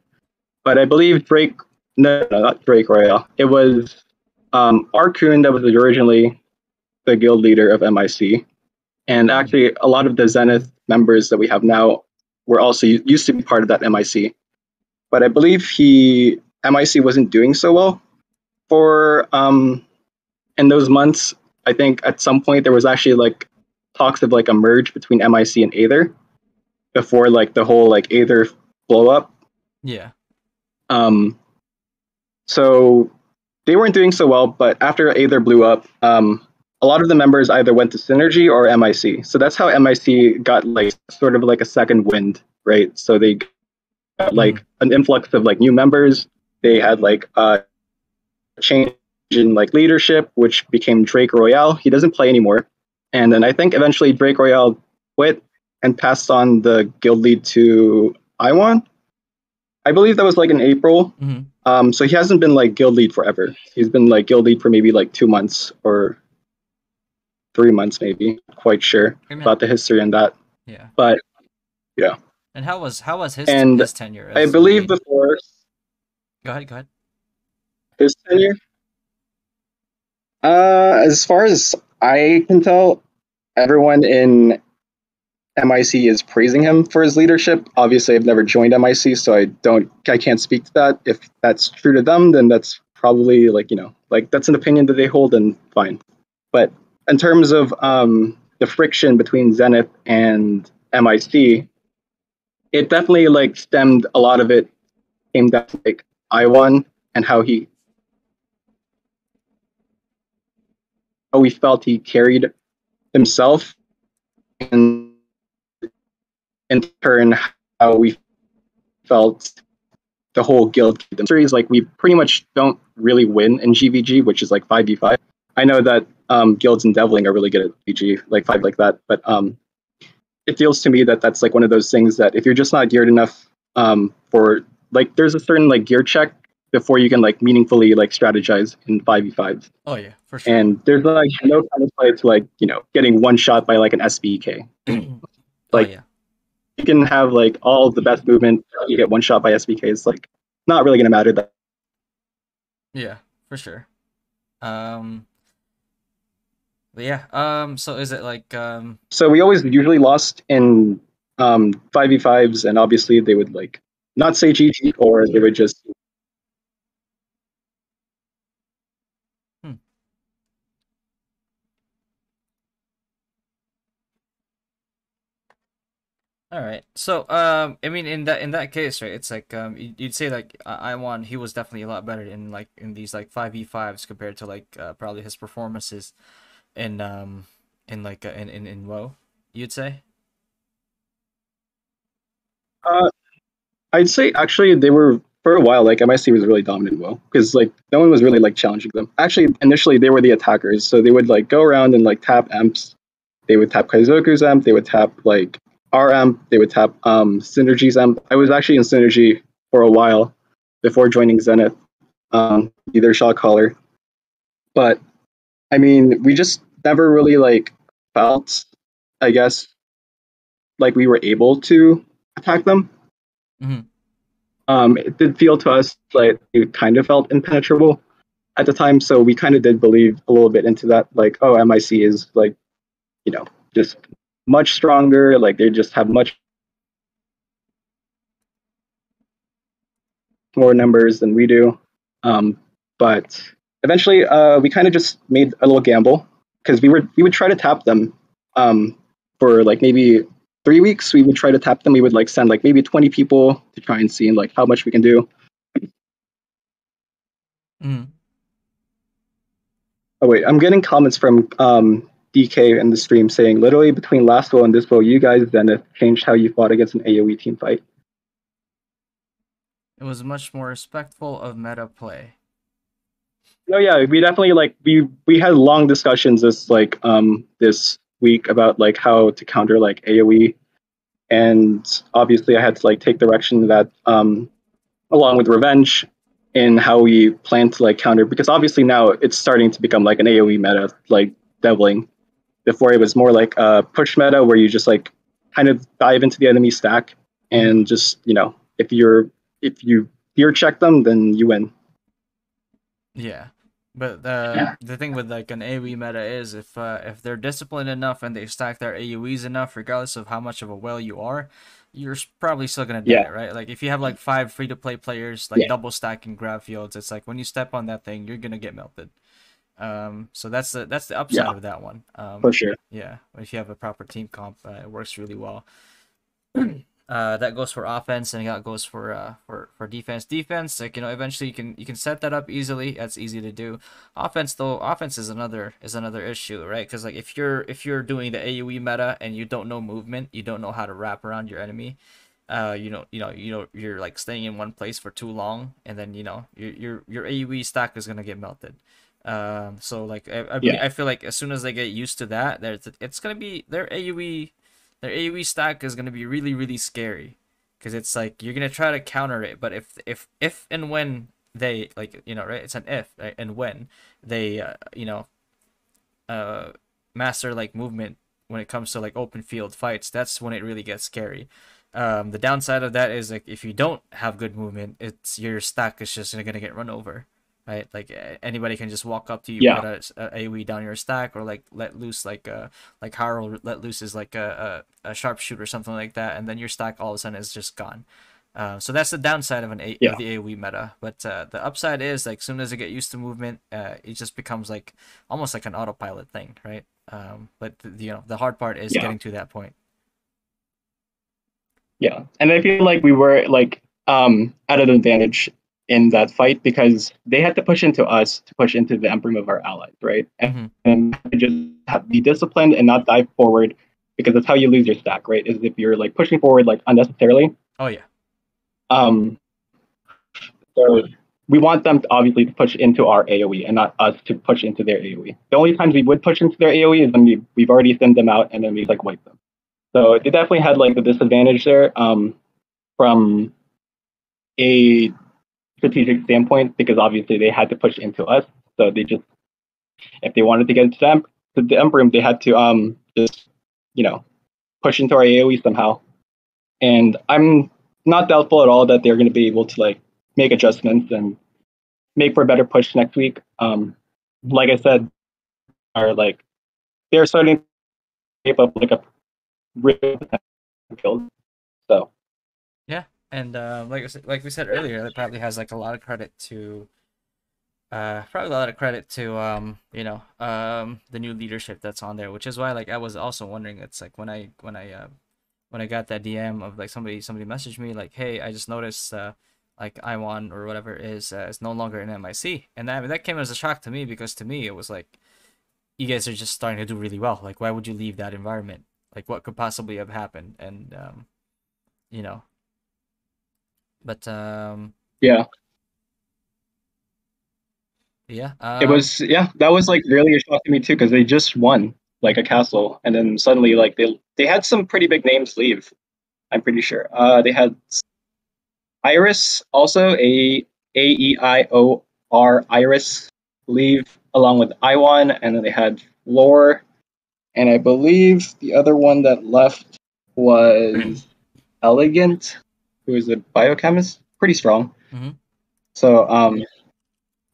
But I believe no, not Drake Royale. It was Arcoon that was originally the guild leader of MIC. And actually, a lot of the Zenith members that we have now were also used to be part of that MIC. But I believe MIC wasn't doing so well for in those months. I think at some point there was actually like talks of like a merge between MIC and Aether before like the whole like Aether blow up. Yeah. So they weren't doing so well, but after Aether blew up, a lot of the members either went to Synergy or MIC. So that's how MIC got like sort of like a second wind, right? So they got like an influx of like new members. They had like a change in like leadership, which became Drake Royale. He doesn't play anymore. And then I think eventually Drake Royale quit and passed on the guild lead to Iwan. I believe that was like in April. So he hasn't been like guild lead forever. He's been like guild lead for maybe like 2 months or 3 months, maybe. Not quite sure about the history and that. Yeah. But yeah. And how was his tenure? I believe before. Go ahead. His tenure. As far as I can tell, everyone in MIC is praising him for his leadership. Obviously, I've never joined MIC, so I can't speak to that. If that's true to them, then that's probably like, like that's an opinion that they hold, and fine. But in terms of the friction between Zenith and MIC, it definitely like stemmed a lot of it came down to like Iwan and how we felt he carried himself, and in turn how we felt the whole guild series. Like we pretty much don't really win in GVG, which is like 5v5. I know that guilds in Deviling are really good at VG, like 5 like that, but it feels to me that that's like one of those things that if you're just not geared enough for like, there's a certain like gear check before you can like meaningfully like strategize in 5v5. Oh yeah, for sure. And there's like no kind of play to like, getting one shot by like an SBK. Like, yeah. You can have like all the best movement, you get one shot by SBK. It's like not really gonna matter. That yeah, for sure. But yeah. So is it like So we always usually lost in 5v5s, and obviously they would like not say GG, or they would just All right. So, I mean, in that case, right? It's like you'd say like Iwan, he was definitely a lot better in like in these like 5v5s compared to like probably his performances in like in WoW. You'd say. Uh, I'd say actually they were for a while. Like MIC was really dominant, well, because like no one was really like challenging them. Actually, initially they were the attackers, so they would like go around and like tap amps. They would tap Kaizoku's amp. They would tap like our amp. They would tap Synergy's amp. I was actually in Synergy for a while before joining Zenith, either shot caller. But I mean, we just never really like felt, I guess, like we were able to attack them. Mm-hmm. It did feel to us like it kind of felt impenetrable at the time, so we kind of did believe a little bit into that. Like, oh, MIC is like, just much stronger. Like they just have much more numbers than we do. But eventually, we kind of just made a little gamble because we would try to tap them for like maybe 3 weeks. We would try to tap them. We would like send like maybe 20 people to try and see like how much we can do. Mm-hmm. Oh wait, I'm getting comments from DK in the stream saying literally between last bow and this bow, you guys then have changed how you fought against an AoE team fight. It was much more respectful of meta play. Oh yeah, we definitely like we had long discussions this week about like how to counter like AoE, and obviously I had to like take direction that along with Revenge in how we plan to like counter, because obviously now it's starting to become like an AoE meta, like Deviling. Before it was more like a push meta where you just like kind of dive into the enemy stack and just if you gear check them, then you win. Yeah. But the thing with like an AoE meta is if they're disciplined enough and they stack their AoEs enough, regardless of how much of a whale you are, you're probably still gonna die, Yeah. right? Like if you have like 5 free-to-play players like double stacking grab fields, it's like when you step on that thing, you're gonna get melted. So that's the upside Yeah, of that one. for sure. Yeah, if you have a proper team comp, it works really well. That goes for offense, and that goes for defense. Defense, like eventually you can set that up easily. That's easy to do. Offense though, offense is another issue, right? Because like if you're doing the AoE meta and you don't know movement, you don't know how to wrap around your enemy. You're like staying in one place for too long, and then your AoE stack is gonna get melted. So like I feel like as soon as they get used to that, it's gonna be their AoE stack is gonna be really really scary, because it's like you're gonna try to counter it, but if and when they like right, it's an if, right? And when they uh master like movement when it comes to like open field fights, that's when it really gets scary. The downside of that is like if you don't have good movement, it's your stack is just gonna get run over, right? Like anybody can just walk up to you, put a AoE down your stack, or like let loose like Harold let loose is like a sharpshooter or something like that, and then your stack all of a sudden is just gone. So that's the downside of of the AoE meta. But the upside is like soon as they get used to movement, it just becomes like almost like an autopilot thing, right? But the hard part is getting to that point. Yeah, and I feel like we were like at an advantage in that fight because they had to push into us to push into the Emperor of our allies, right? And just be disciplined and not dive forward, because that's how you lose your stack, right? Is if you're like pushing forward like unnecessarily. Oh yeah. So we want them to obviously to push into our AoE and not us to push into their AoE. The only times we would push into their AoE is when we've already thinned them out and then we like wipe them. So they definitely had like the disadvantage there from a strategic standpoint, because obviously they had to push into us. So they just, if they wanted to get to the Emperor, they had to just push into our AoE somehow. And I'm not doubtful at all that they're going to be able to like make adjustments and make for a better push next week. Like I said, they're starting to shape up like a real field. So yeah, and like we said earlier, it probably has like a lot of credit to the new leadership that's on there, which is why like I was also wondering, it's like when I when I got that DM of like somebody messaged me like, hey, I just noticed like Iwan or whatever is no longer in MIC, and that came as a shock to me, because to me it was like, you guys are just starting to do really well. Like, why would you leave that environment? Like, what could possibly have happened? And you know, but Yeah, yeah, it was. Yeah, that was like really a shock to me too because they just won like a castle, and then suddenly like they had some pretty big names leave. I'm pretty sure. They had Iris also AEIOR Iris leave along with Iwan, and then they had Lore, and I believe the other one that left was Elegant, who is a biochemist, pretty strong. Mhm. So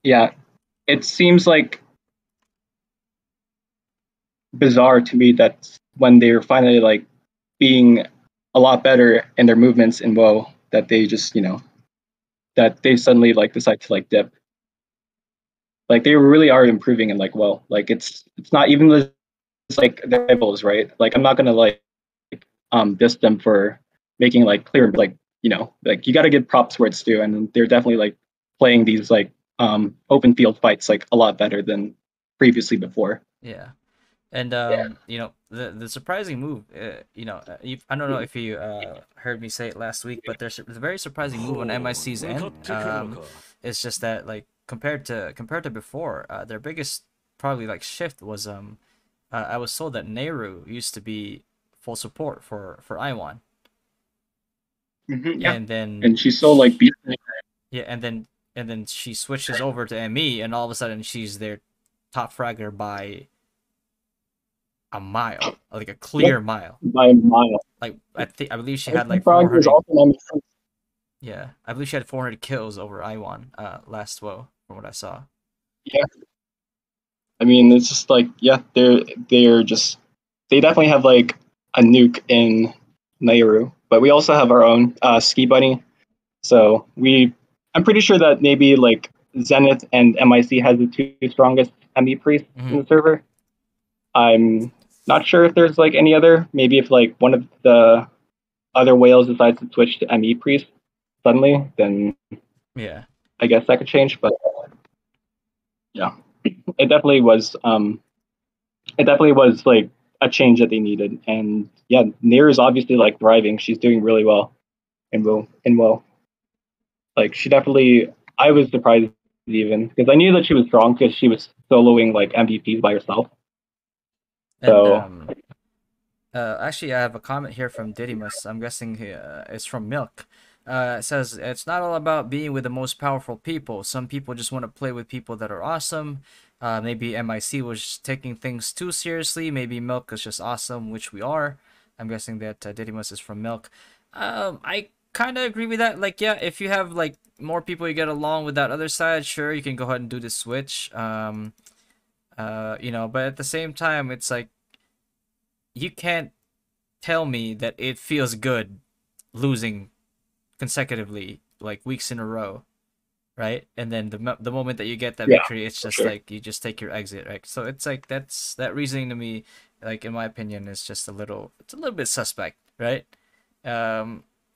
yeah, it seems like bizarre to me that when they're finally like being a lot better in their movements in WoW, that they just that they suddenly like decide to like dip. Like they really are improving in like WoW. Like it's not even like their rivals, right? Like I'm not gonna like diss them for making like clear like like you got to give props where it's due, and they're definitely like playing these like open field fights like a lot better than previously before. Yeah. And the surprising move, I don't know if you heard me say it last week, but there's a very surprising move on MIC's end. It's just that like compared to before, their biggest probably like shift was I was told that Nehru used to be full support for Iwan, Yeah, and then and she's so like beautiful. yeah, and then she switches over to ME, and all of a sudden she's their top fragger by a mile, like a clear mile. By a mile. Like I believe she had like Frog was 400. also on the Yeah, I believe she had 400 kills over Iwan last WoW from what I saw. Yeah, I mean it's just like they're just they definitely have like a nuke in Nairu, but we also have our own Ski Bunny. So I'm pretty sure that maybe like Zenith and MIC has the two strongest ME priests in the server. I'm not sure if there's like any other. Maybe if like one of the other whales decides to switch to ME priest suddenly, then Yeah, I guess that could change. But yeah, it definitely was. It definitely was like a change that they needed. And yeah, Nair is obviously like thriving. She's doing really well in WoW. Like she definitely, I was surprised even because I knew that she was strong because she was soloing like MVPs by herself. and So actually, I have a comment here from Didymus. I'm guessing it's from Milk. It says it's not all about being with the most powerful people. Some people just want to play with people that are awesome. Maybe MIC was taking things too seriously. Maybe Milk is just awesome, which we are. I'm guessing that Didymus is from Milk. I kind of agree with that. Like, yeah, if you have like more people you get along with that other side, sure, you can go ahead and do the switch. But at the same time, it's like you can't tell me that it feels good losing consecutively like weeks in a row, right? And then the moment that you get that victory, it's just like you just take your exit, right? So it's like that reasoning to me, like in my opinion, is just a little bit suspect, right?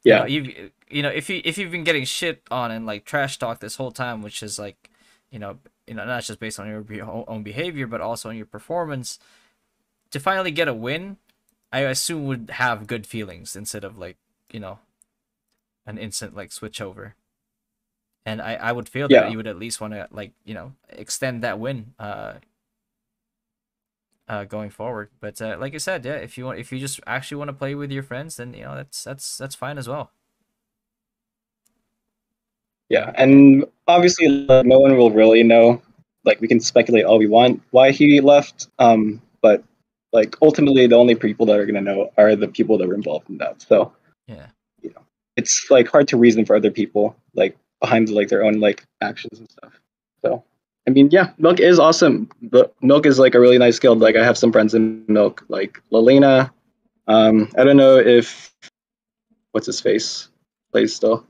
If you've been getting shit on and like trash talk this whole time, which is like not just based on your own behavior but also on your performance, to finally get a win, I assume would have good feelings instead of like an instant like switch over. And I would feel that you would at least want to like extend that win going forward. But like I said, yeah, if you just actually want to play with your friends, then that's fine as well. Yeah, and obviously like, no one will really know. Like we can speculate all we want why he left, but like ultimately the only people that are gonna know are the people that were involved in that. So yeah, it's like hard to reason for other people like behind like their own like actions and stuff. So I mean, yeah, Milk is awesome. But Milk is like a really nice guild. Like I have some friends in Milk, like Lalena. I don't know if what's his face plays still.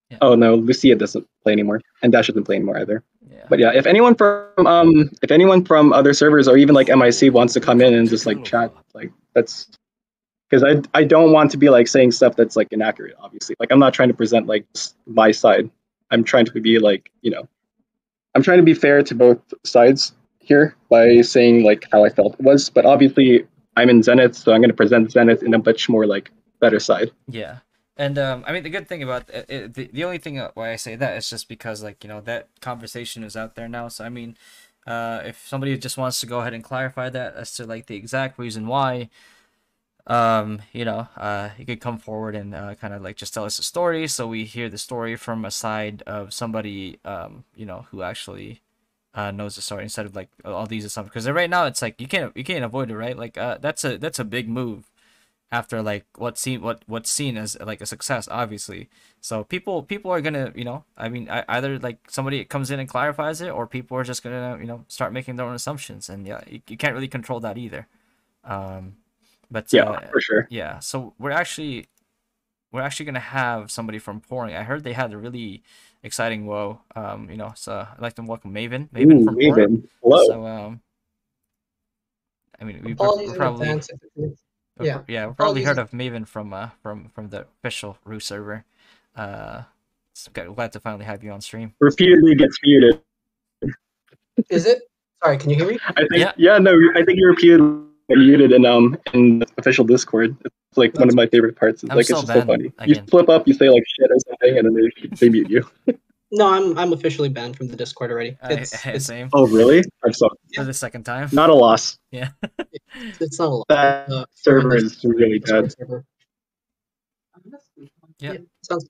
Yeah. Oh no, Lucia doesn't play anymore, and Dash doesn't play anymore either. Yeah. But yeah, if anyone from other servers or even like MIC wants to come in and just like chat, like that's because I don't want to be like saying stuff that's like inaccurate. Obviously, like I'm not trying to present like my side. I'm trying to be like I'm trying to be fair to both sides here by saying like how I felt it was. But obviously, I'm in Zenith, so I'm going to present Zenith in a much more like better side. Yeah. And I mean, the good thing about the only thing why I say that is just because, like, that conversation is out there now. So I mean, if somebody just wants to go ahead and clarify that as to like the exact reason why, you could come forward and kind of like just tell us a story, so we hear the story from a side of somebody who actually knows the story, instead of like all these assumptions. Because right now it's like you can't avoid it, right? Like that's a big move after like what's seen as like a success, obviously. So people are gonna, I mean, either like somebody comes in and clarifies it, or people are just gonna start making their own assumptions, and yeah, you can't really control that either. But Yeah, for sure. yeah, so we're actually gonna have somebody from Pouring. I heard they had a really exciting WoW. So I'd like to welcome Maven from Pouring. Maven. Hello. So I mean, we're Apologies in probably advance. Yeah. we've probably Apologies heard of Maven from the official Rue server. Glad to finally have you on stream. Repeatedly gets muted. Is it? Sorry, can you hear me? I think no, I think you repeatedly get muted in the official Discord. It's like one of my favorite parts. It's I'm like so it's just so banned funny. You again. flip up, you say like shit or something, and then they mute you. No, I'm officially banned from the Discord already. It's Same. Oh really? I'm sorry. For the second time. Not a loss. Yeah. it's not a lot. That server is really Discord bad. server. Yeah. Sounds.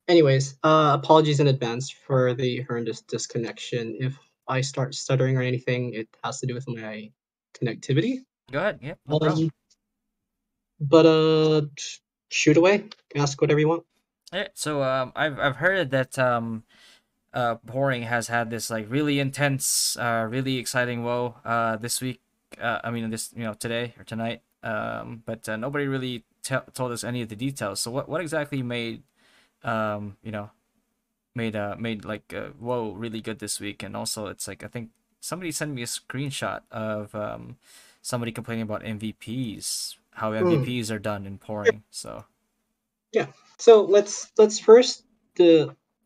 Anyways, apologies in advance for the horrendous disconnection. If I start stuttering or anything, it has to do with my connectivity. Go ahead. Yeah. No problem. But shoot away. Ask whatever you want. Yeah, so I've heard that Pouring has had this like really intense, really exciting WoW this week. I mean this today or tonight. But nobody really told us any of the details. So what exactly made made like WoW really good this week? And also it's like, I think somebody sent me a screenshot of somebody complaining about MVPs, how MVPs are done in Pouring. So yeah, so let's first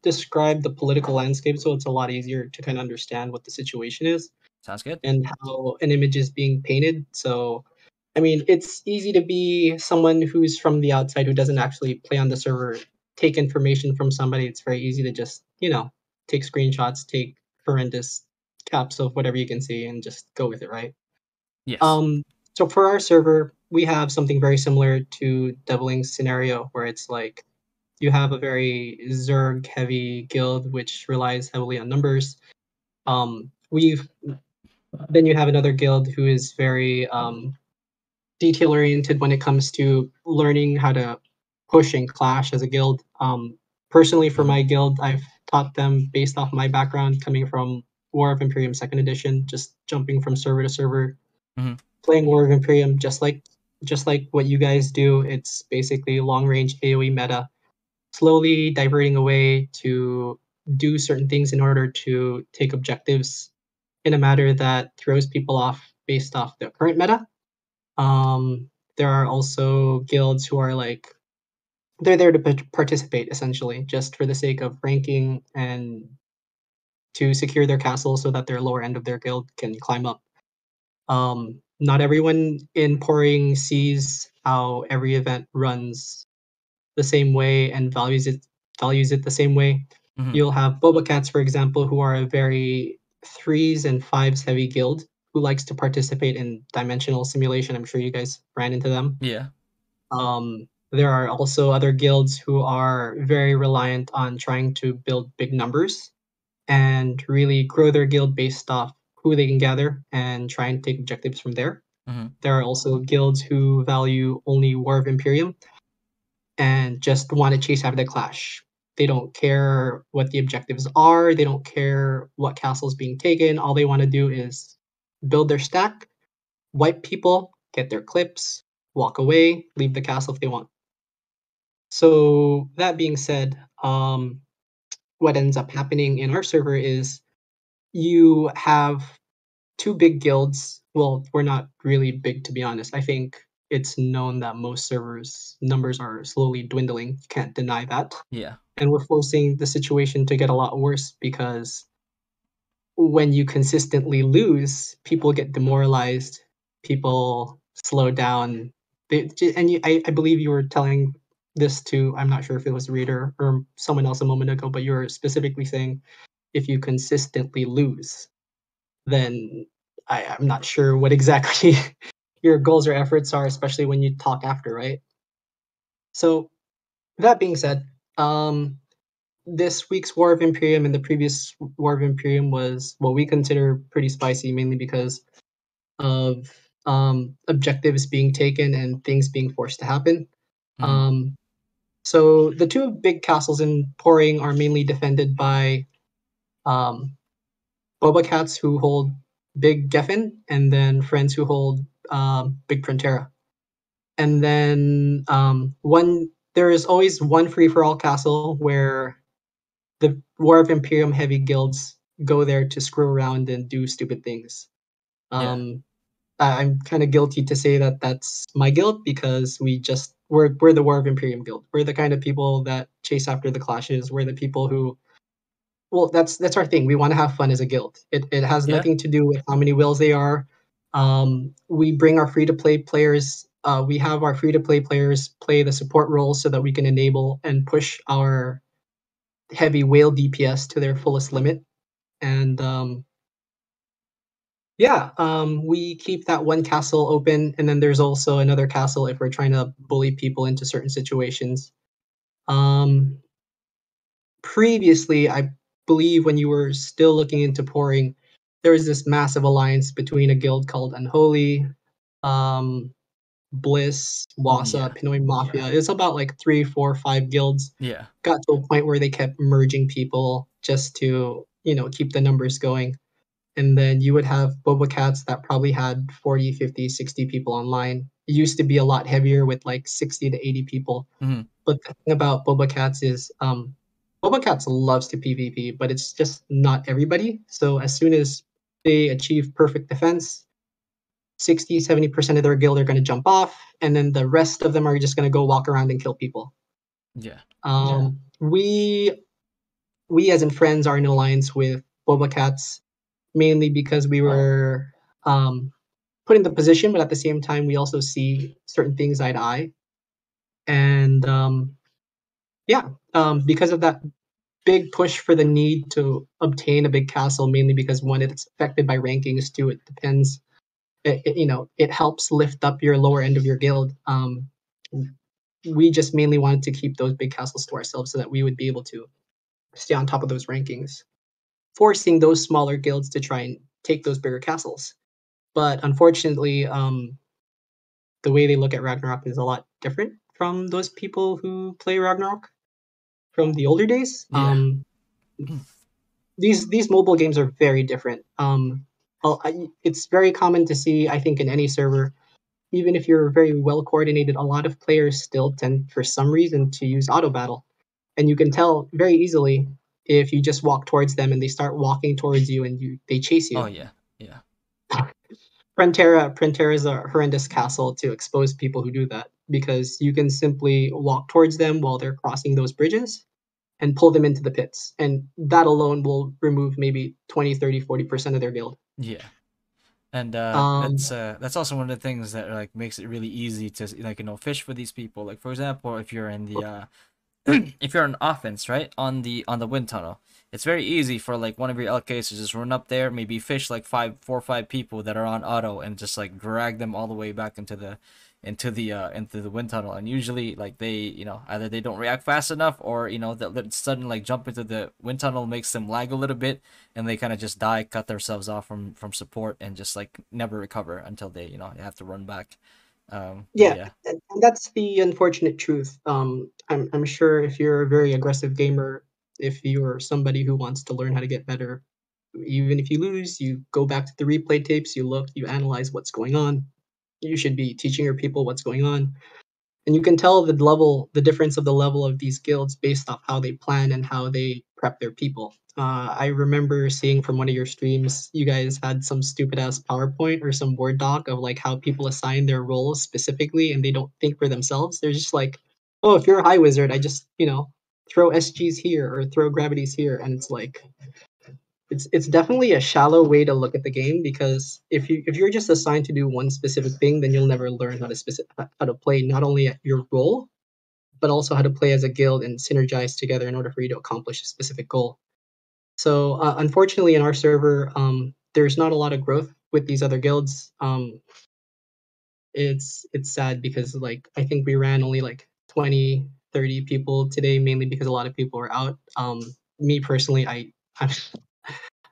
describe the political landscape, so it's a lot easier to kind of understand what the situation is. Sounds good. And how an image is being painted. So I mean, it's easy to be someone who's from the outside, who doesn't actually play on the server, take information from somebody. It's very easy to just take screenshots, take horrendous caps of whatever you can see, and just go with it, right? Yes. So for our server, we have something very similar to Deviling's scenario, where it's like you have a very Zerg heavy guild which relies heavily on numbers. Then you have another guild who is very detail oriented when it comes to learning how to push and clash as a guild. Personally, for my guild, I've taught them based off my background coming from War of Imperium 2nd Edition, just jumping from server to server, playing War of Imperium just like what you guys do. It's basically long range AoE meta, slowly diverting away to do certain things in order to take objectives in a manner that throws people off based off the current meta. There are also guilds who are like, they're there to participate essentially, just for the sake of ranking and to secure their castle so that their lower end of their guild can climb up. Not everyone in Pouring sees how every event runs the same way and values it the same way. You'll have Boba Cats, for example, who are a very 3s and 5s heavy guild who likes to participate in dimensional simulation. I'm sure you guys ran into them. Yeah. There are also other guilds who are very reliant on trying to build big numbers and really grow their guild based off who they can gather and try and take objectives from there. There are also guilds who value only War of Imperium and just want to chase after the clash. They don't care what the objectives are. They don't care what castle is being taken. All they want to do is build their stack, wipe people, get their clips, walk away, leave the castle if they want. So that being said, what ends up happening in our server is you have two big guilds well, we're not really big, to be honest. I think it's known that most servers numbers are slowly dwindling. You can't deny that. Yeah. And we're forcing the situation to get a lot worse because when you consistently lose, people get demoralized, people slow down. I believe you were telling this to, I'm not sure if it was the reader or someone else a moment ago, but you were specifically saying if you consistently lose, then I'm not sure what exactly your goals or efforts are, especially when you talk after, right? So that being said, this week's War of Imperium and the previous War of Imperium was what we consider pretty spicy, mainly because of objectives being taken and things being forced to happen. Mhm. So the two big castles in Poring are mainly defended by um, Boba Cats who hold Big Geffen, and then friends who hold Big Frontera. And then one there is always one free for all castle where the War of Imperium heavy guilds go there to screw around and do stupid things. Yeah. I'm kind of guilty to say that that's my guild because we're the War of Imperium guild. We're the kind of people that chase after the clashes. We're the people who, well, that's our thing. We want to have fun as a guild. It has Yeah. nothing to do with how many wills they are. We bring our free to play players. We have our free to play players play the support roles so that we can enable and push our heavy whale DPS to their fullest limit. And yeah, we keep that one castle open, and then there's also another castle if we're trying to bully people into certain situations. Um, Previously, I believe when you were still looking into pouring, there was this massive alliance between a guild called Unholy, um, Bliss, Yeah. Wasa, Pinoy Mafia. It's about like 3, 4, 5 guilds. Yeah. Got to a point where they kept merging people just to, keep the numbers going. And then you would have Boba Cats that probably had 40, 50, 60 people online. It used to be a lot heavier with like 60 to 80 people. Mhm. But the thing about Boba Cats is Boba Cats loves to PvP, but it's just not everybody. So as soon as they achieve perfect defense, 60, 70% of their guild are going to jump off, and then the rest of them are just going to go walk around and kill people. Yeah. We as in friends are in alliance with Boba Cats mainly because we were put in the position, but at the same time, we also see certain things eye to eye. And yeah, because of that big push for the need to obtain a big castle, mainly because one, it's affected by rankings, two, it depends. It helps lift up your lower end of your guild. We just mainly wanted to keep those big castles to ourselves so that we would be able to stay on top of those rankings, forcing those smaller guilds to try and take those bigger castles. But unfortunately, the way they look at Ragnarok is a lot different from those people who play Ragnarok from the older days. Yeah. These mobile games are very different. It's very common to see, I think, in any server, even if you're very well coordinated, a lot of players still tend, for some reason, to use auto battle, and you can tell very easily if you just walk towards them and they start walking towards you and they chase Oh you. yeah. Yeah. Prentera is a horrendous castle to expose people who do that because you can simply walk towards them while they're crossing those bridges and pull them into the pits. And that alone will remove maybe 20, 30, 40% of their guild. Yeah. And Um, that's also one of the things that like makes it really easy to like fish for these people. Like for example, if you're in the if you're on offense, right, on the wind tunnel, it's very easy for like one of your LKs to just run up there, maybe fish like 4 or 5 people that are on auto, and just like drag them all the way back into the wind tunnel. And usually like they either they don't react fast enough, or that sudden like jump into the wind tunnel makes them lag a little bit, and they kind of just die, cut themselves off from support, and just like never recover until they they have to run back. But yeah, yeah. and that's the unfortunate truth. I'm sure if you're a very aggressive gamer, if you're somebody who wants to learn how to get better, even if you lose, you go back to the replay tapes, you look, you analyze what's going on. You should be teaching your people what's going on. And you can tell the difference of the level of these guilds based off how they plan and how they prep their people. I remember seeing from one of your streams, you guys had some stupid ass PowerPoint or some Word doc of like how people assign their roles specifically, and they don't think for themselves. They're just like, oh, if you're a high wizard, I just throw SGs here or throw gravities here, and it's like it's definitely a shallow way to look at the game, because if you're just assigned to do one specific thing, then you'll never learn how to play not only at your role, but also how to play as a guild and synergize together in order for you to accomplish a specific goal. So unfortunately, in our server, there's not a lot of growth with these other guilds. It's sad because like I think we ran only like 20, 30 people today, mainly because a lot of people were out. Me personally, I'm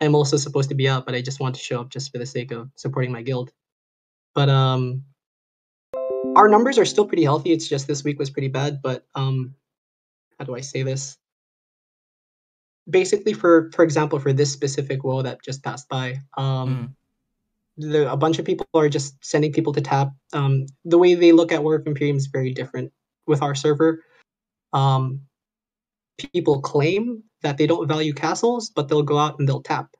I'm also supposed to be out, but I just want to show up just for the sake of supporting my guild. But our numbers are still pretty healthy. It's just this week was pretty bad. But how do I say this? Basically, for example, for this specific WoW that just passed by, a bunch of people are just sending people to tap. The way they look at War of Imperium is very different with our server. People claim that they don't value castles, but they'll go out and they'll tap,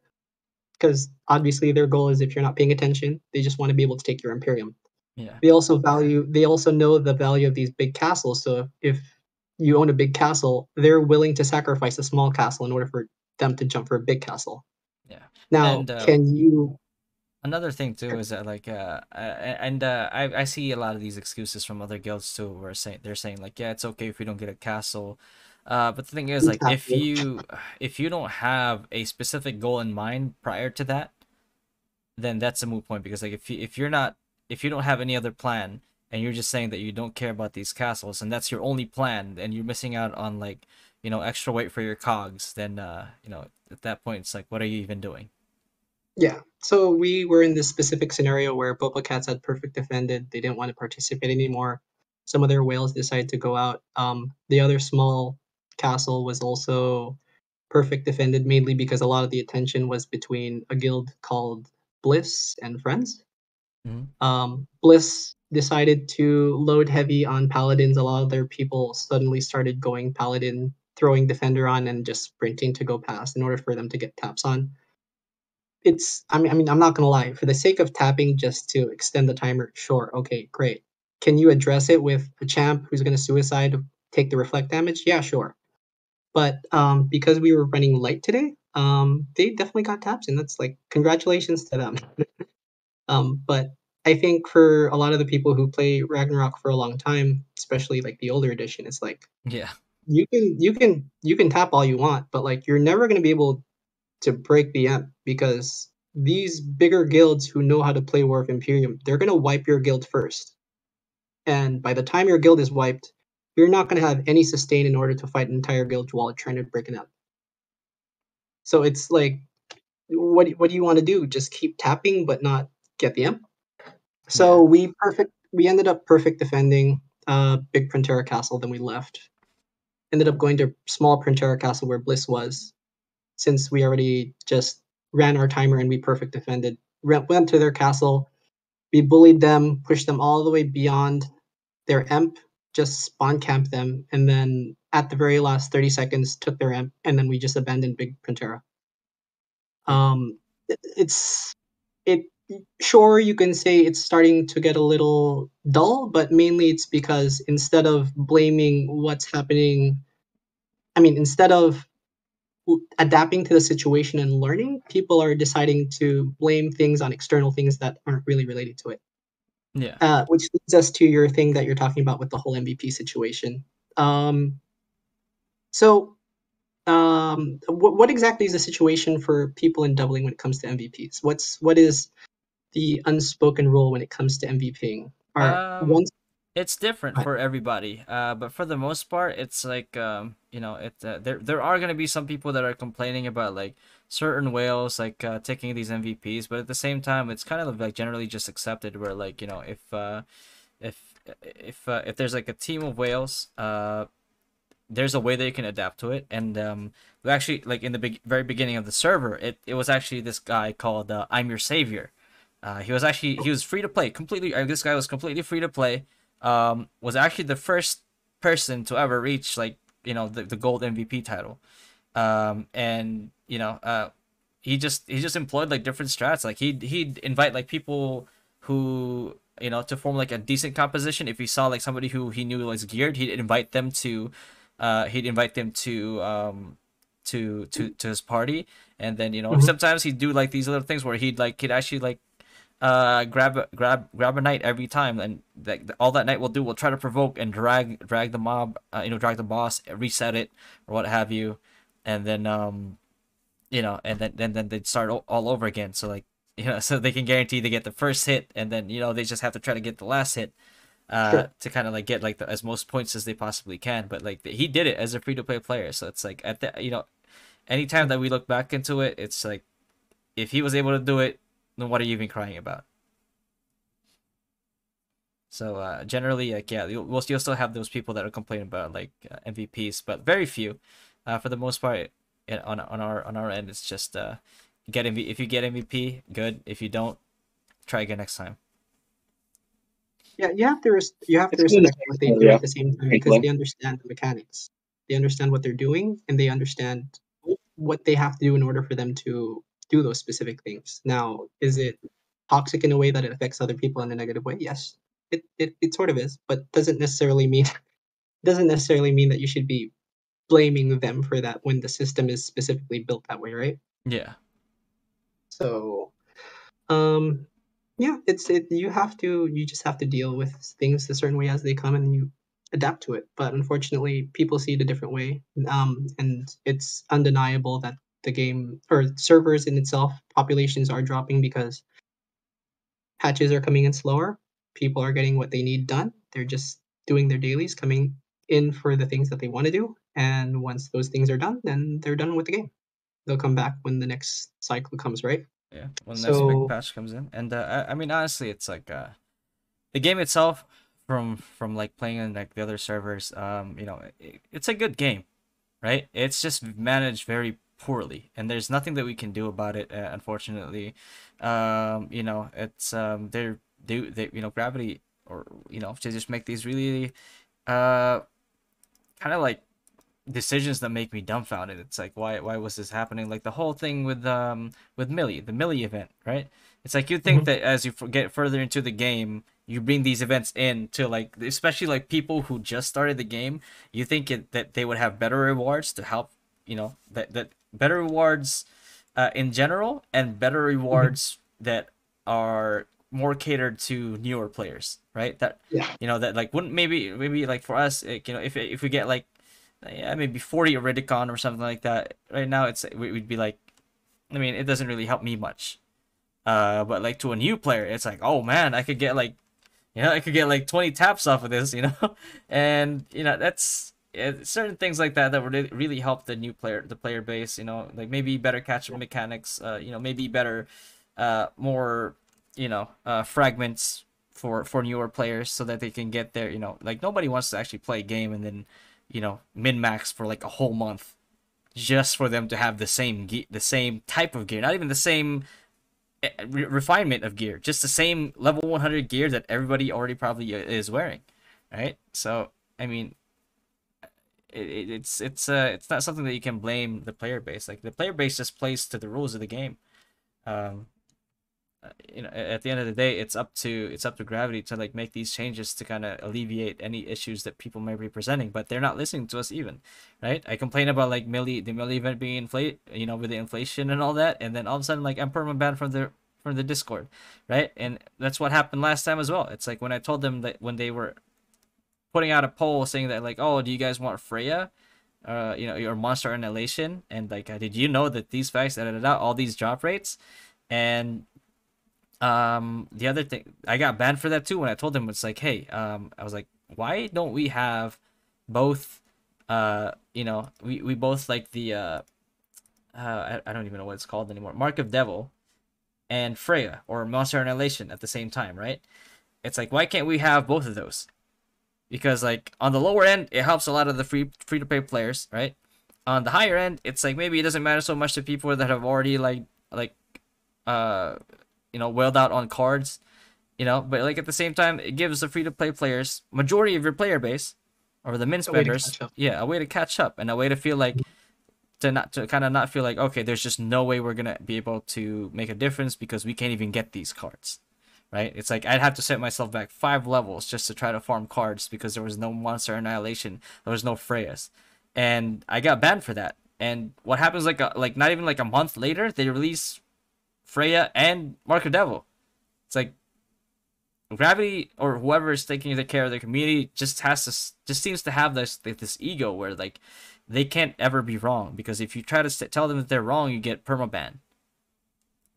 because obviously their goal is, if you're not paying attention, they just want to be able to take your Imperium. Yeah. They also know the value of these big castles. So if you own a big castle, they're willing to sacrifice a small castle in order for them to jump for a big castle. Yeah. Now, And can you? another thing too is that like I see a lot of these excuses from other guilds too, where they're saying like, yeah, it's okay if we don't get a castle. But the thing is, like, if you don't have a specific goal in mind prior to that, then that's a moot point, because like if you don't have any other plan, and you're just saying that you don't care about these castles, and that's your only plan, and you're missing out on like, extra weight for your cogs, then at that point it's like, what are you even doing? Yeah. So we were in this specific scenario where Boba Cats had perfect defended. They didn't want to participate anymore. Some of their whales decided to go out. The other small castle was also perfect defended, mainly because a lot of the attention was between a guild called Bliss and Friends. Bliss decided to load heavy on paladins. A lot of their people suddenly started going paladin, throwing defender on, and just sprinting to go past in order for them to get taps on. I'm not gonna lie, for the sake of tapping just to extend the timer, sure, okay, great. Can you address it with a champ who's gonna suicide, take the reflect damage? Yeah, sure. But because we were running light today, they definitely got taps, and that's like, congratulations to them. But I think for a lot of the people who play Ragnarok for a long time, especially like the older edition, it's like, Yeah. you can tap all you want, but like you're never gonna be able to break the amp, because these bigger guilds who know how to play War of Imperium, they're gonna wipe your guild first. And by the time your guild is wiped, you're not gonna have any sustain in order to fight an entire guild while trying to break an amp. So it's like, what do you want to do? Just keep tapping but not get the amp? So we ended up perfect defending big Printera Castle, then we left. Ended up going to small Printera Castle where Bliss was, since we already just ran our timer and we perfect defended. Went to their castle, we bullied them, pushed them all the way beyond their emp, just spawn camped them, and then at the very last 30 seconds took their emp, and then we just abandoned big Printera. It sure, you can say it's starting to get a little dull, but mainly it's because instead of blaming what's happening, instead of adapting to the situation and learning, people are deciding to blame things on external things that aren't really related to it. Yeah. Which leads us to your thing that you're talking about with the whole MVP situation. What exactly is the situation for people in doubling when it comes to MVPs? What is the unspoken rule when it comes to MVPing? It's different for everybody, but for the most part, it's like there are gonna be some people that are complaining about like certain whales like taking these MVPs, but at the same time, it's kind of like generally just accepted, where like if there's like a team of whales, there's a way that you can adapt to it. And we actually, like in the very beginning of the server, it was actually this guy called I'm Your Savior. He was free to play completely. This guy was completely free to play. was actually the first person to ever reach like the gold MVP title. And he just employed like different strats. Like he'd invite like people who to form like a decent composition. If he saw like somebody who he knew was geared, he'd invite them to his party. And then sometimes he'd do like these little things where he'd actually like grab a knight every time, and all that knight will do will try to provoke and drag the mob, drag the boss, reset it or what have you. And then and then they'd start all over again. So like so they can guarantee they get the first hit, and then they just have to try to get the last hit to kind of like get like as most points as they possibly can. But like he did it as a free to play player, so it's like at the anytime that we look back into it, it's like if he was able to do it, then what are you even crying about? So generally, like you'll still have those people that are complaining about like MVPs, but very few. For the most part, on our end, it's just if you get MVP, good. If you don't, try again next time. Yeah, you have to respect what they do at the same time, because they understand the mechanics. They understand what they're doing, and they understand what they have to do in order for them to do those specific things. Now, is it toxic in a way that it affects other people in a negative way? Yes, it sort of is, but doesn't necessarily mean that you should be blaming them for that when the system is specifically built that way, right? Yeah. So, yeah, you just have to deal with things a certain way as they come, and you adapt to it. But unfortunately, people see it a different way, and it's undeniable that the game or servers in itself populations are dropping because patches are coming in slower. People are getting what they need done. They're just doing their dailies, coming in for the things that they want to do, and once those things are done, then they're done with the game. They'll come back when the next cycle comes, right? Yeah, when the next big patch comes in. And I mean, honestly, it's like the game itself, from like playing in like the other servers, it's a good game, right? It's just managed very poorly, and there's nothing that we can do about it, unfortunately. It's they Gravity, or to just make these really kind of like decisions that make me dumbfounded. It's like, why was this happening? Like the whole thing with Millie, the Millie event, right? It's like you think that as you get further into the game, you bring these events in to like, especially like people who just started the game, you think that they would have better rewards to help, that better rewards in general, and better rewards that are more catered to newer players, right? That that like wouldn't maybe like for us, if we get like maybe 40 Iridicon or something like that. Right now, we'd be like, I mean, it doesn't really help me much. But like to a new player, it's like, oh man, I could get like 20 taps off of this, and that's certain things like that that would really help the player base, like maybe better catch mechanics, maybe better, more, fragments for newer players so that they can get there. Like nobody wants to actually play a game and then min-max for like a whole month just for them to have the same type of gear, not even the same refinement of gear, just the same level 100 gear that everybody already probably is wearing, right? So I mean, it's not something that you can blame the player base. Like the player base just plays to the rules of the game. At the end of the day, it's up to Gravity to like make these changes to kind of alleviate any issues that people may be presenting, but they're not listening to us even, right? I complain about like the Millie event being inflate, with the inflation and all that, and then all of a sudden like I'm perma-banned from the Discord, right? And that's what happened last time as well. It's like when I told them that when they were putting out a poll saying that like, oh, do you guys want Freya, your Monster Annihilation, and like, did you know that these facts, all these drop rates, and the other thing, I got banned for that too when I told them. It's like, hey, I was like, why don't we have both, we both like the I don't even know what it's called anymore, Mark of Devil and Freya or Monster Annihilation at the same time, right? It's like, why can't we have both of those? Because like on the lower end, it helps a lot of the free to play players, right? On the higher end, it's like maybe it doesn't matter so much to people that have already like wailed out on cards, you know. But like at the same time, it gives the free to play players, majority of your player base, or the min A way to spenders, catch up. yeah, a way to catch up and a way to feel like to kind of not feel like, okay, there's just no way we're gonna be able to make a difference because we can't even get these cards, right? It's like I'd have to set myself back 5 levels just to try to farm cards because there was no Monster Annihilation, there was no Freyas, and I got banned for that. And what happens like not even like a month later, they release Freya and Mark of Devil. It's like Gravity or whoever is taking the care of the community just seems to have this ego where like they can't ever be wrong, because if you try to tell them that they're wrong, you get permaban.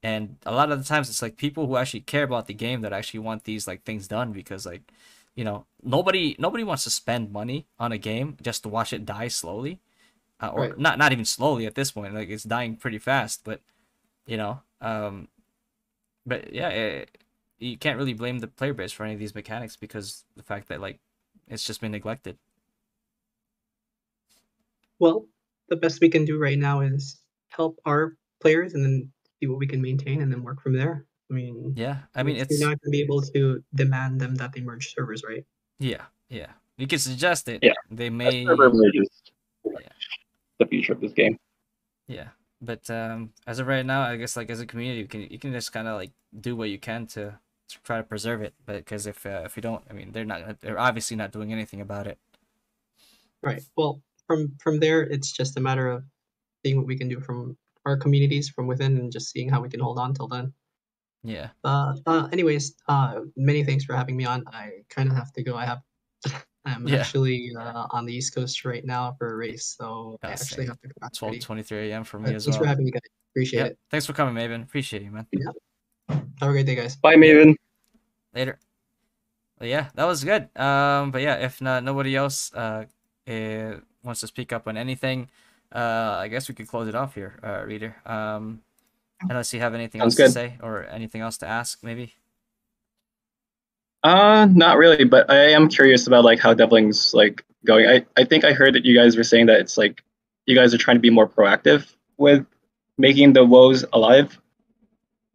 And a lot of the times it's like people who actually care about the game that actually want these like things done, because like, you know, nobody wants to spend money on a game just to watch it die slowly, or Right. not even slowly at this point, like it's dying pretty fast. But you know, but yeah, you can't really blame the player base for any of these mechanics, because the fact that like it's just been neglected. Well, the best we can do right now is help our players and then see what we can maintain and then work from there. I mean, Yeah, I mean you're it's not going to be able to demand them that they merge servers, right? yeah, yeah. You can suggest it. Yeah, They A server may, merge is yeah, the future of this game. yeah. But as of right now, I guess like as a community, you can just kind of like do what you can to try to preserve it. But because if you don't, I mean, they're obviously not doing anything about it. Right. Well, from there, it's just a matter of seeing what we can do from our communities from within and just seeing how we can hold on till then. Yeah. Anyways, many thanks for having me on. I kind of have to go. I'm Yeah. actually on the East Coast right now for a race, so I Yeah, actually same. have to go back already. 12:23 a.m. for me as Thanks for well. having me, guys. Appreciate Yeah. it. Thanks for coming, Maven. Appreciate you, man. Yeah. Have a great day, guys. Bye, Maven. Later. But yeah, that was good. But yeah, if nobody else wants to speak up on anything, I guess we could close it off here, Reader. Unless you have anything Sounds else to good. say or anything else to ask, maybe. Not really, but I am curious about like how Devling's like going. I think I heard that you guys were saying that it's like you guys are trying to be more proactive with making the woes alive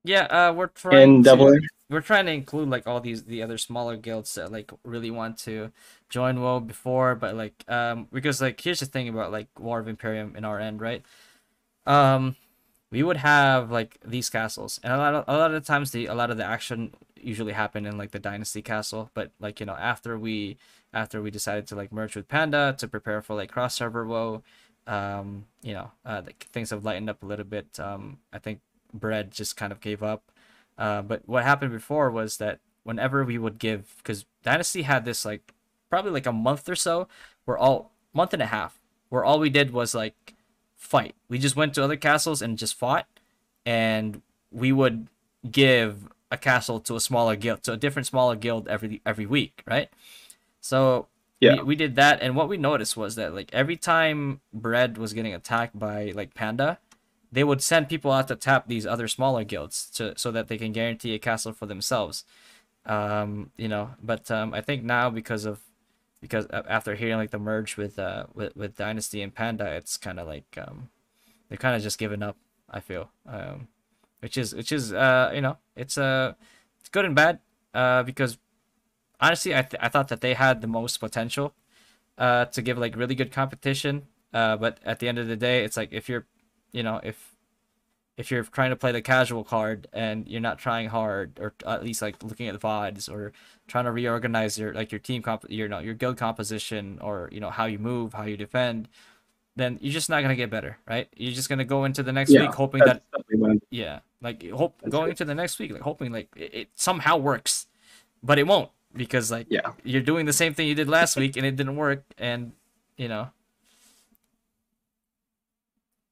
Yeah, in Devling. we're trying to include like all the other smaller guilds that like really want to join WoW before, but like because like here's the thing about like War of Imperium in our end, right? We would have like these castles, and a lot of the times a lot of the action usually happened in like the Dynasty castle. But like, you know, after we decided to like merge with Panda to prepare for like cross server WoW, you know, things have lightened up a little bit. I think Bread just kind of gave up. But what happened before was that whenever we would give, because Dynasty had this like probably like a month or so, month and a half, where all we did was like fight. We just went to other castles and just fought, and we would give a castle to a smaller guild, to a different smaller guild every week, right? So Yeah. we did that, and what we noticed was that like every time Bread was getting attacked by like Panda, they would send people out to tap these other smaller guilds so that they can guarantee a castle for themselves. You know, but I think now because after hearing like the merge with Dynasty and Panda, it's kind of like they're kind of just giving up, I feel. Which is you know, it's good and bad, because honestly I thought that they had the most potential to give like really good competition, but at the end of the day, it's like if you're, you know, if you're trying to play the casual card and you're not trying hard, or at least like looking at the VODs, or trying to reorganize your like your your guild composition, or you know how you move, how you defend, then you're just not gonna get better, right? You're just gonna go into the next Yeah. week hoping That's that, definitely one. yeah, like That's going good. into the next week like hoping like it somehow works, but it won't, because like Yeah. you're doing the same thing you did last week and it didn't work, and you know.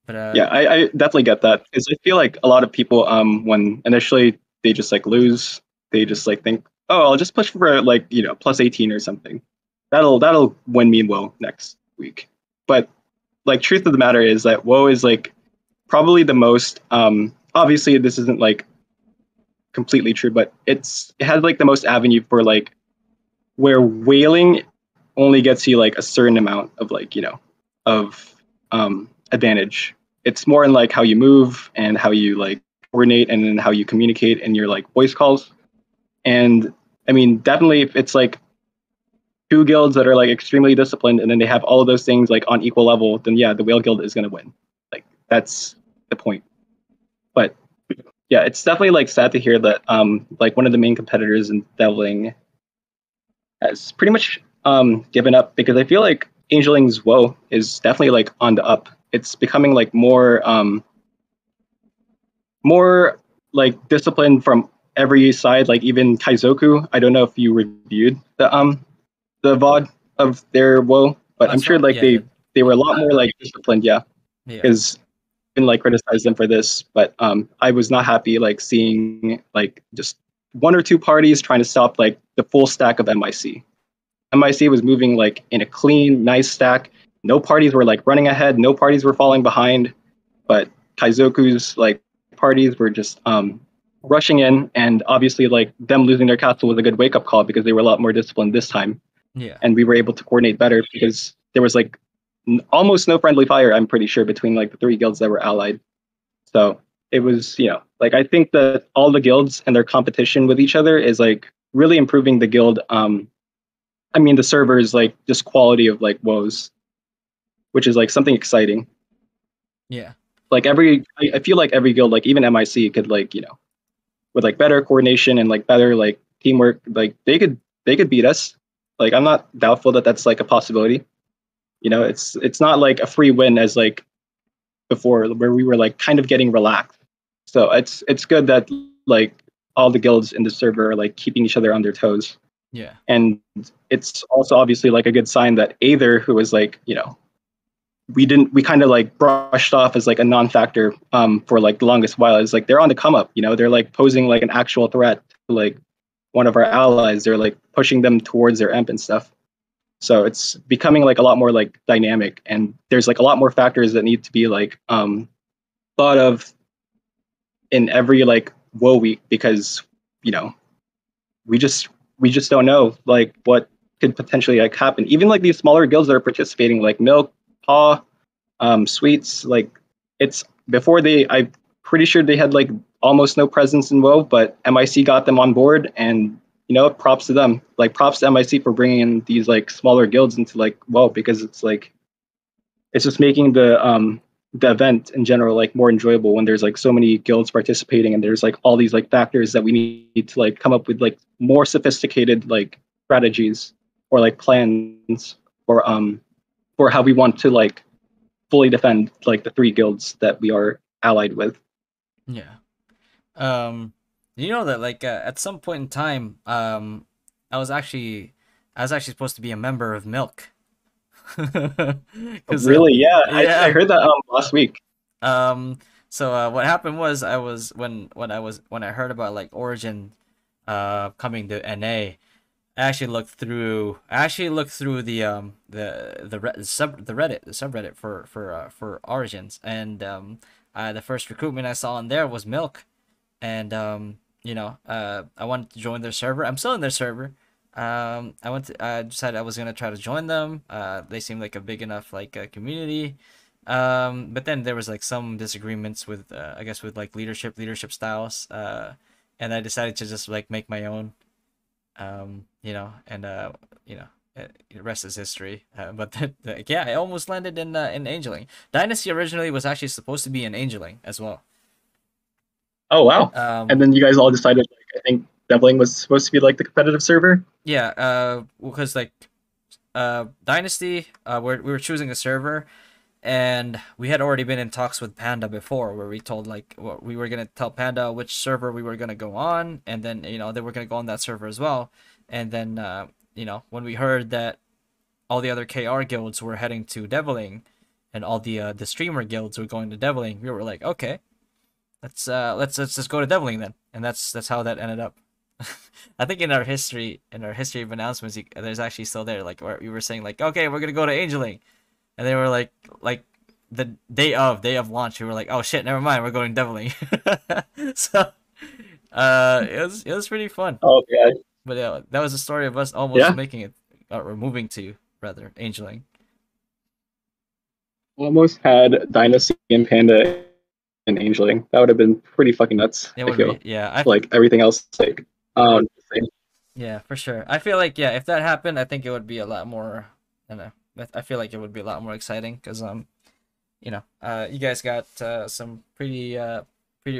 But Yeah, I definitely get that because I feel like a lot of people, when initially they just like lose, they just like think, oh, I'll just push for like plus 18 or something. That'll win me WoW next week. But like, truth of the matter is that WoW is like probably the most. Obviously, this isn't like completely true, but it has like the most avenue for like where whaling only gets you like a certain amount of like of advantage. It's more in like how you move and how you like coordinate and then how you communicate in your like voice calls. And I mean, definitely if it's like two guilds that are like extremely disciplined and then they have all of those things like on equal level, then yeah, the Whale Guild is gonna win. Like that's the point. But yeah, it's definitely like sad to hear that like one of the main competitors in Deviling has pretty much given up, because I feel like Angeling's woe is definitely like on the up. It's becoming like more like disciplined from every side. Like even Kaizoku, I don't know if you reviewed the VOD of their woe, but I'm sure like Yeah, I did. they were a lot more like disciplined, yeah. Yeah. Because I didn't like criticize them for this, but I was not happy like seeing like just one or two parties trying to stop like the full stack of MIC. MIC was moving like in a clean, nice stack. No parties were like running ahead. No parties were falling behind. But Kaizoku's like parties were just rushing in, and obviously like them losing their castle was a good wake up call because they were a lot more disciplined this time. Yeah. And we were able to coordinate better because there was like almost no friendly fire, I'm pretty sure, between like the three guilds that were allied. So it was, you know, like I think that all the guilds and their competition with each other is like really improving the guild. I mean, the servers like just quality of like woes, which is like something exciting. Yeah. Like I feel like every guild, like even MIC, could like, you know, with like better coordination and like better like teamwork, like they could beat us. Like I'm not doubtful that that's like a possibility. You know, it's not like a free win as like before, where we were like kind of getting relaxed. So it's good that like all the guilds in the server are like keeping each other on their toes. Yeah. And it's also obviously like a good sign that Aether, who was like, you know, we kind of like brushed off as like a non-factor for like the longest while, is like they're on the come up. You know, they're like posing like an actual threat to like one of our allies. They're like pushing them towards their EMP and stuff. So it's becoming like a lot more like dynamic, and there's like a lot more factors that need to be like thought of in every like woe week, because you know we just don't know like what could potentially like happen. Even like these smaller guilds that are participating, like Milk, Paw, Sweets, like it's before I'm pretty sure they had like almost no presence in WoW, but MIC got them on board, and you know, props to them. Like props to MIC for bringing in these like smaller guilds into like WoW, because it's like it's just making the event in general like more enjoyable when there's like so many guilds participating, and there's like all these like factors that we need to like come up with like more sophisticated like strategies or like plans for how we want to like fully defend like the three guilds that we are allied with. Yeah. You know that like at some point in time, I was actually supposed to be a member of Milk. Really? Yeah, yeah. I heard that last week. So what happened was when I heard about like Origin coming to NA, I actually looked through the subreddit for Origins, and the first recruitment I saw in there was Milk, and you know, I wanted to join their server. I'm still in their server. I decided I was gonna try to join them. They seemed like a big enough like community. But then there was like some disagreements with I guess with like leadership styles. And I decided to just like make my own. You know, and you know, the rest is history. But yeah, I almost landed in Angeling. Dynasty originally was actually supposed to be in Angeling as well. Oh wow! And then you guys all decided, like, I think Deviling was supposed to be like the competitive server. Yeah, because like Dynasty, we were choosing a server, and we had already been in talks with Panda before, where we told like we were gonna tell Panda which server we were gonna go on, and then you know they were gonna go on that server as well. And then you know, when we heard that all the other KR guilds were heading to Deviling, and all the streamer guilds were going to Deviling, we were like, okay, let's just go to Deviling then, and that's how that ended up. I think in our history of announcements, there's actually still there like where we were saying like, okay, we're gonna go to Angeling, and they were like the day of launch, we were like, oh shit, never mind, we're going Deviling. So it was pretty fun. Oh yeah. But yeah, that was the story of us almost making it, or moving to rather Angeling. Almost had Dynasty and Panda and Angeling. That would have been pretty fucking nuts. It I would feel. be, yeah. Like everything else, like Yeah, for sure. I feel like if that happened, I think it would be a lot more. I don't know. I feel like it would be a lot more exciting because you guys got some pretty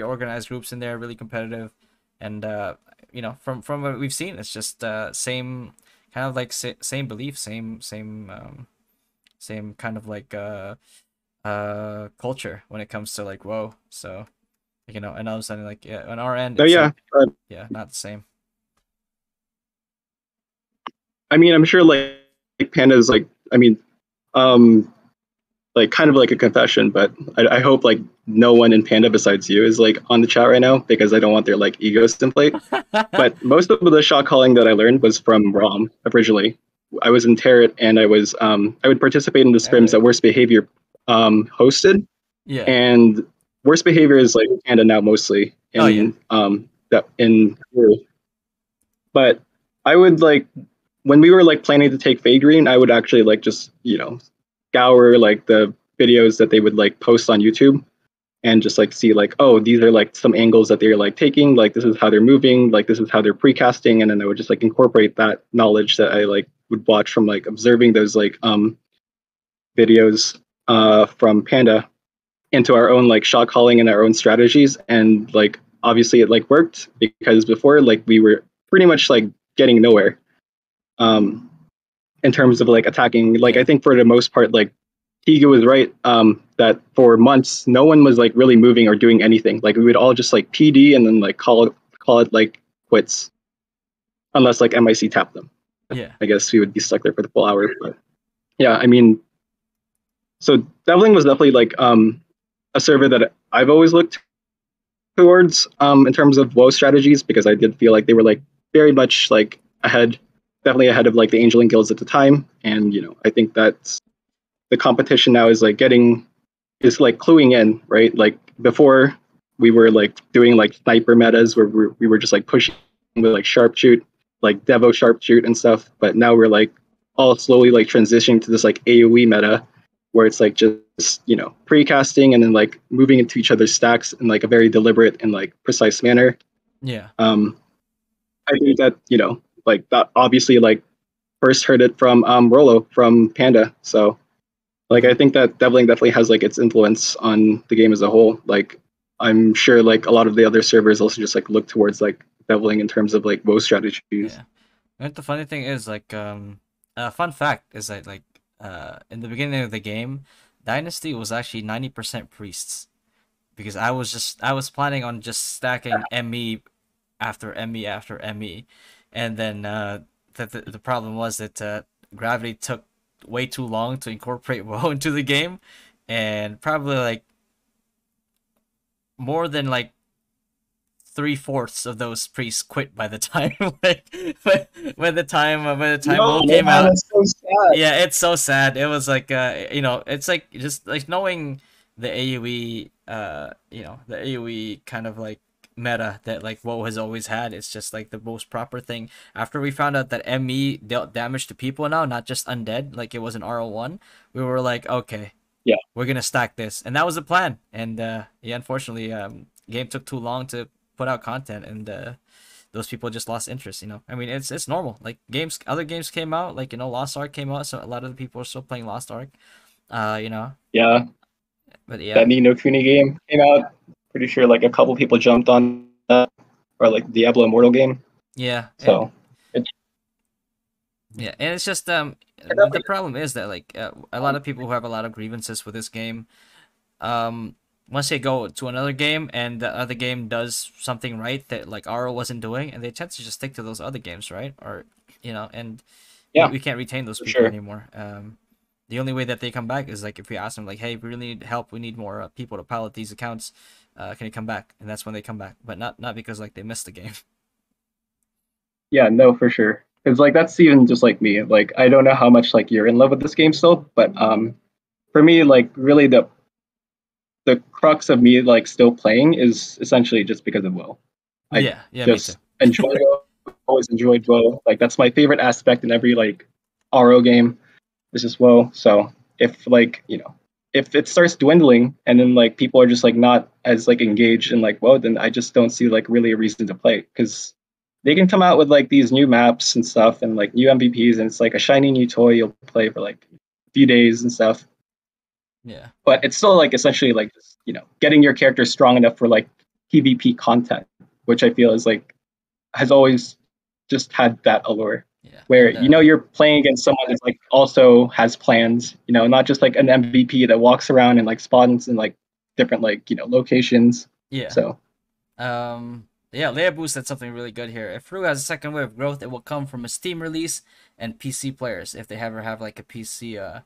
organized groups in there, really competitive, and from what we've seen, it's just same kind of like same belief, same kind of like culture when it comes to like WoW. So and all of a sudden like on our end, So it's yeah, like not the same. I mean, I'm sure like Panda's like, I mean, um, like kind of like a confession, but I hope like no one in Panda besides you is like on the chat right now because I don't want their like egos to inflate. But most of the shot calling that I learned was from ROM originally. I was in Tarot and I would participate in the scrims that Worst Behavior hosted, Yeah. and Worst Behavior is like Panda now mostly Oh yeah. in that in. But I would like when we were like planning to take Fade Green, I would actually like just scour like the videos that they would like post on YouTube and just like see like, oh, these are like some angles that they're like taking, like this is how they're moving, like this is how they're precasting, and then I would just like incorporate that knowledge that I like would watch from like observing those like videos from Panda into our own like shot calling and our own strategies. And like obviously it like worked because before like we were pretty much like getting nowhere in terms of like attacking. Like I think for the most part, like Tiga was right that for months no one was like really moving or doing anything. Like we would all just like PD and then like call it like quits, unless like MIC tapped them. Yeah. I guess we would be stuck there for the full hour. But yeah, I mean, so Devling was definitely like a server that I've always looked towards in terms of WoW strategies because I did feel like they were like very much like ahead, definitely ahead of like the Angeling guilds at the time. And I think that's the competition now is like is like cluing in, right? Like before we were like doing like sniper metas where we were just like pushing with like sharpshoot, like Devo sharpshoot and stuff. But now we're like all slowly like transitioning to this like AoE meta where it's like just precasting and then like moving into each other's stacks in like a very deliberate and like precise manner. Yeah. I think that like that obviously like first heard it from Rolo from Panda. So like I think that Devling definitely has like its influence on the game as a whole. Like I'm sure like a lot of the other servers also just like look towards like Devling in terms of like WoW strategies. Yeah. And the funny thing is like fun fact is that like in the beginning of the game, Dynasty was actually 90% priests because I was planning on just stacking ME after ME after ME, and then the problem was that Gravity took way too long to incorporate WoW into the game, and probably like more than like 3/4 of those priests quit by the time like when the time WoW came out. That's so sad. Yeah, it's so sad. It was like it's like just like knowing the AoE the AoE kind of like meta that like WoW has always had. It's just like the most proper thing. After we found out that ME dealt damage to people now, not just undead, like it was an RO1, we were like, okay, Yeah. we're gonna stack this. And that was the plan. And unfortunately, game took too long to put out content, and those people just lost interest. I mean, it's normal. Like other games came out, like Lost Ark came out, so a lot of the people are still playing Lost Ark. Yeah. But yeah, That Ni no Kuni game came out. Pretty sure like a couple people jumped on that, or like Diablo Immortal game. yeah. So Yeah, and it's just the problem is that like a lot of people who have a lot of grievances with this game, once they go to another game and the other game does something right that like RO wasn't doing, and they tend to just stick to those other games, right? Or and yeah, we can't retain those for people sure. anymore. The only way that they come back is like if we ask them like, hey, we really need help. We need more people to pilot these accounts. Can you come back? And that's when they come back, but not because like they missed the game. Yeah, no, for sure. Because like that's even just like me. Like I don't know how much like you're in love with this game still, but for me, like really the crux of me like still playing is essentially just because of WoW. I Yeah, me too. just enjoy WoW. Always enjoyed WoW. Like that's my favorite aspect in every like RO game. Is just WoW. So if like if it starts dwindling and then like people are just like not as like engaged in like WoW, then I just don't see like really a reason to play because they can come out with like these new maps and stuff and like new MVPs, and it's like a shiny new toy you'll play for like a few days and stuff. Yeah. But it's still like essentially like just, getting your character strong enough for like PvP content, which I feel is like has always just had that allure. Yeah. Where And, you're playing against someone that's like also has plans, not just like an MVP that walks around and like spawns in like different like locations. yeah. So Yeah, layer boost, that's something really good here. If Ru has a second wave of growth, it will come from a Steam release and PC players if they ever have like a PC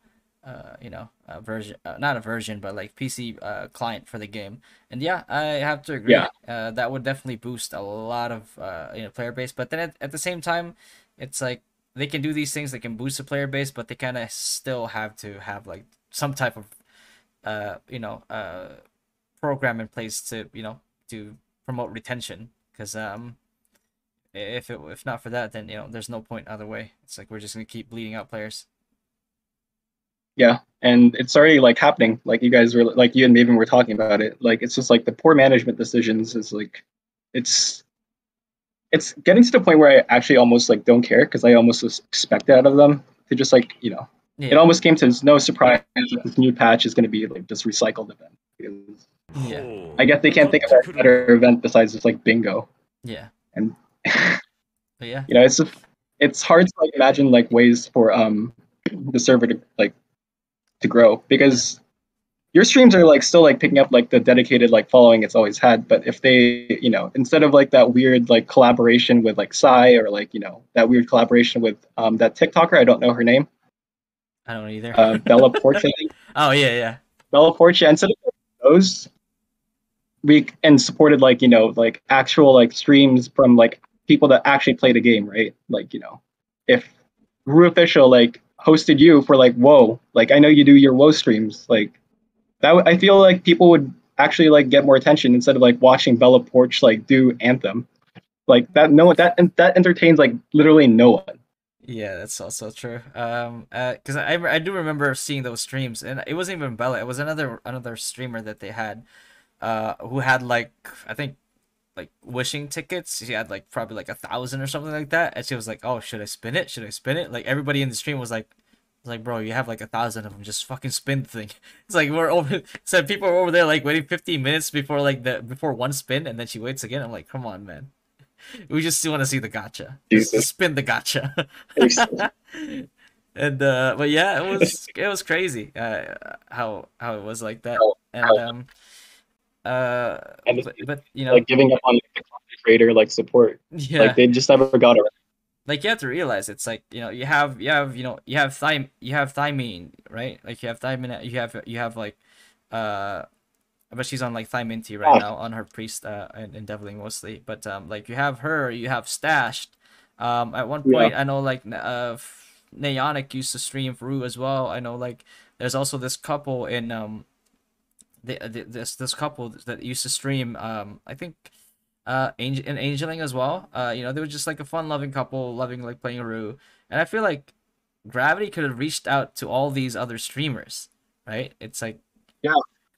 version, not a version, but like PC client for the game. And yeah, I have to agree. Yeah. That would definitely boost a lot of player base. But then at the same time, it's like they can do these things. They can boost the player base, but they kind of still have to have like some type of program in place to to promote retention. Because if not for that, then there's no point other way. It's like we're just gonna keep bleeding out players. Yeah, and it's already like happening. Like you guys were like you and Maven were talking about it. Like it's just like the poor management decisions is like it's getting to the point where I actually almost like don't care because I almost expect it out of them to just like Yeah. It almost came to no surprise that this new patch is going to be like just recycled event. Because Yeah. I guess they can't think of a better event besides just like bingo. Yeah. And But yeah. it's hard to like imagine like ways for the server to like to grow because your streams are like still like picking up like the dedicated like following it's always had. But if they instead of like that weird like collaboration with like Psy or like that weird collaboration with that TikToker, I don't know her name. I don't either. Bella Porch. Oh yeah. Bella Porch. Instead of those, we supported like like actual like streams from like people that actually play the game, right? Like if Ru Official like hosted you for like WoW, like I know you do your WoW streams, like that. I feel like people would actually like get more attention instead of like watching Bella Porch like do Anthem, like that. No, that entertains like literally no one. Yeah, that's also true. Because I do remember seeing those streams, and it wasn't even Bella. It was another streamer that they had, who had like I think like wishing tickets. She had like probably like 1,000 or something like that, and she was like, "Oh, should I spin it? Should I spin it?" Like everybody in the stream was like, "Bro, you have like 1,000 of them. Just fucking spin the thing." It's like we're over. Said people are over there like waiting 15 minutes before before one spin, and then she waits again. I'm like, come on, man. We just still want to see the gotcha. Just spin the gotcha. And but yeah, it was crazy. How it was like that. And And but like giving up on like, the content creator like support. yeah, Like they just never got it. like you have to realize it's like you have thymine, right? Like you have thymine, you have like but she's on like Thyminty right now on her priest and Deviling mostly. But like you have her, you have Stashed. At one point I know like Neonic used to stream for Ru as well. I know like there's also this couple in this couple that used to stream I think in Angeling as well. They were just like a fun loving couple, loving like playing Ru. And I feel like Gravity could have reached out to all these other streamers, right? It's like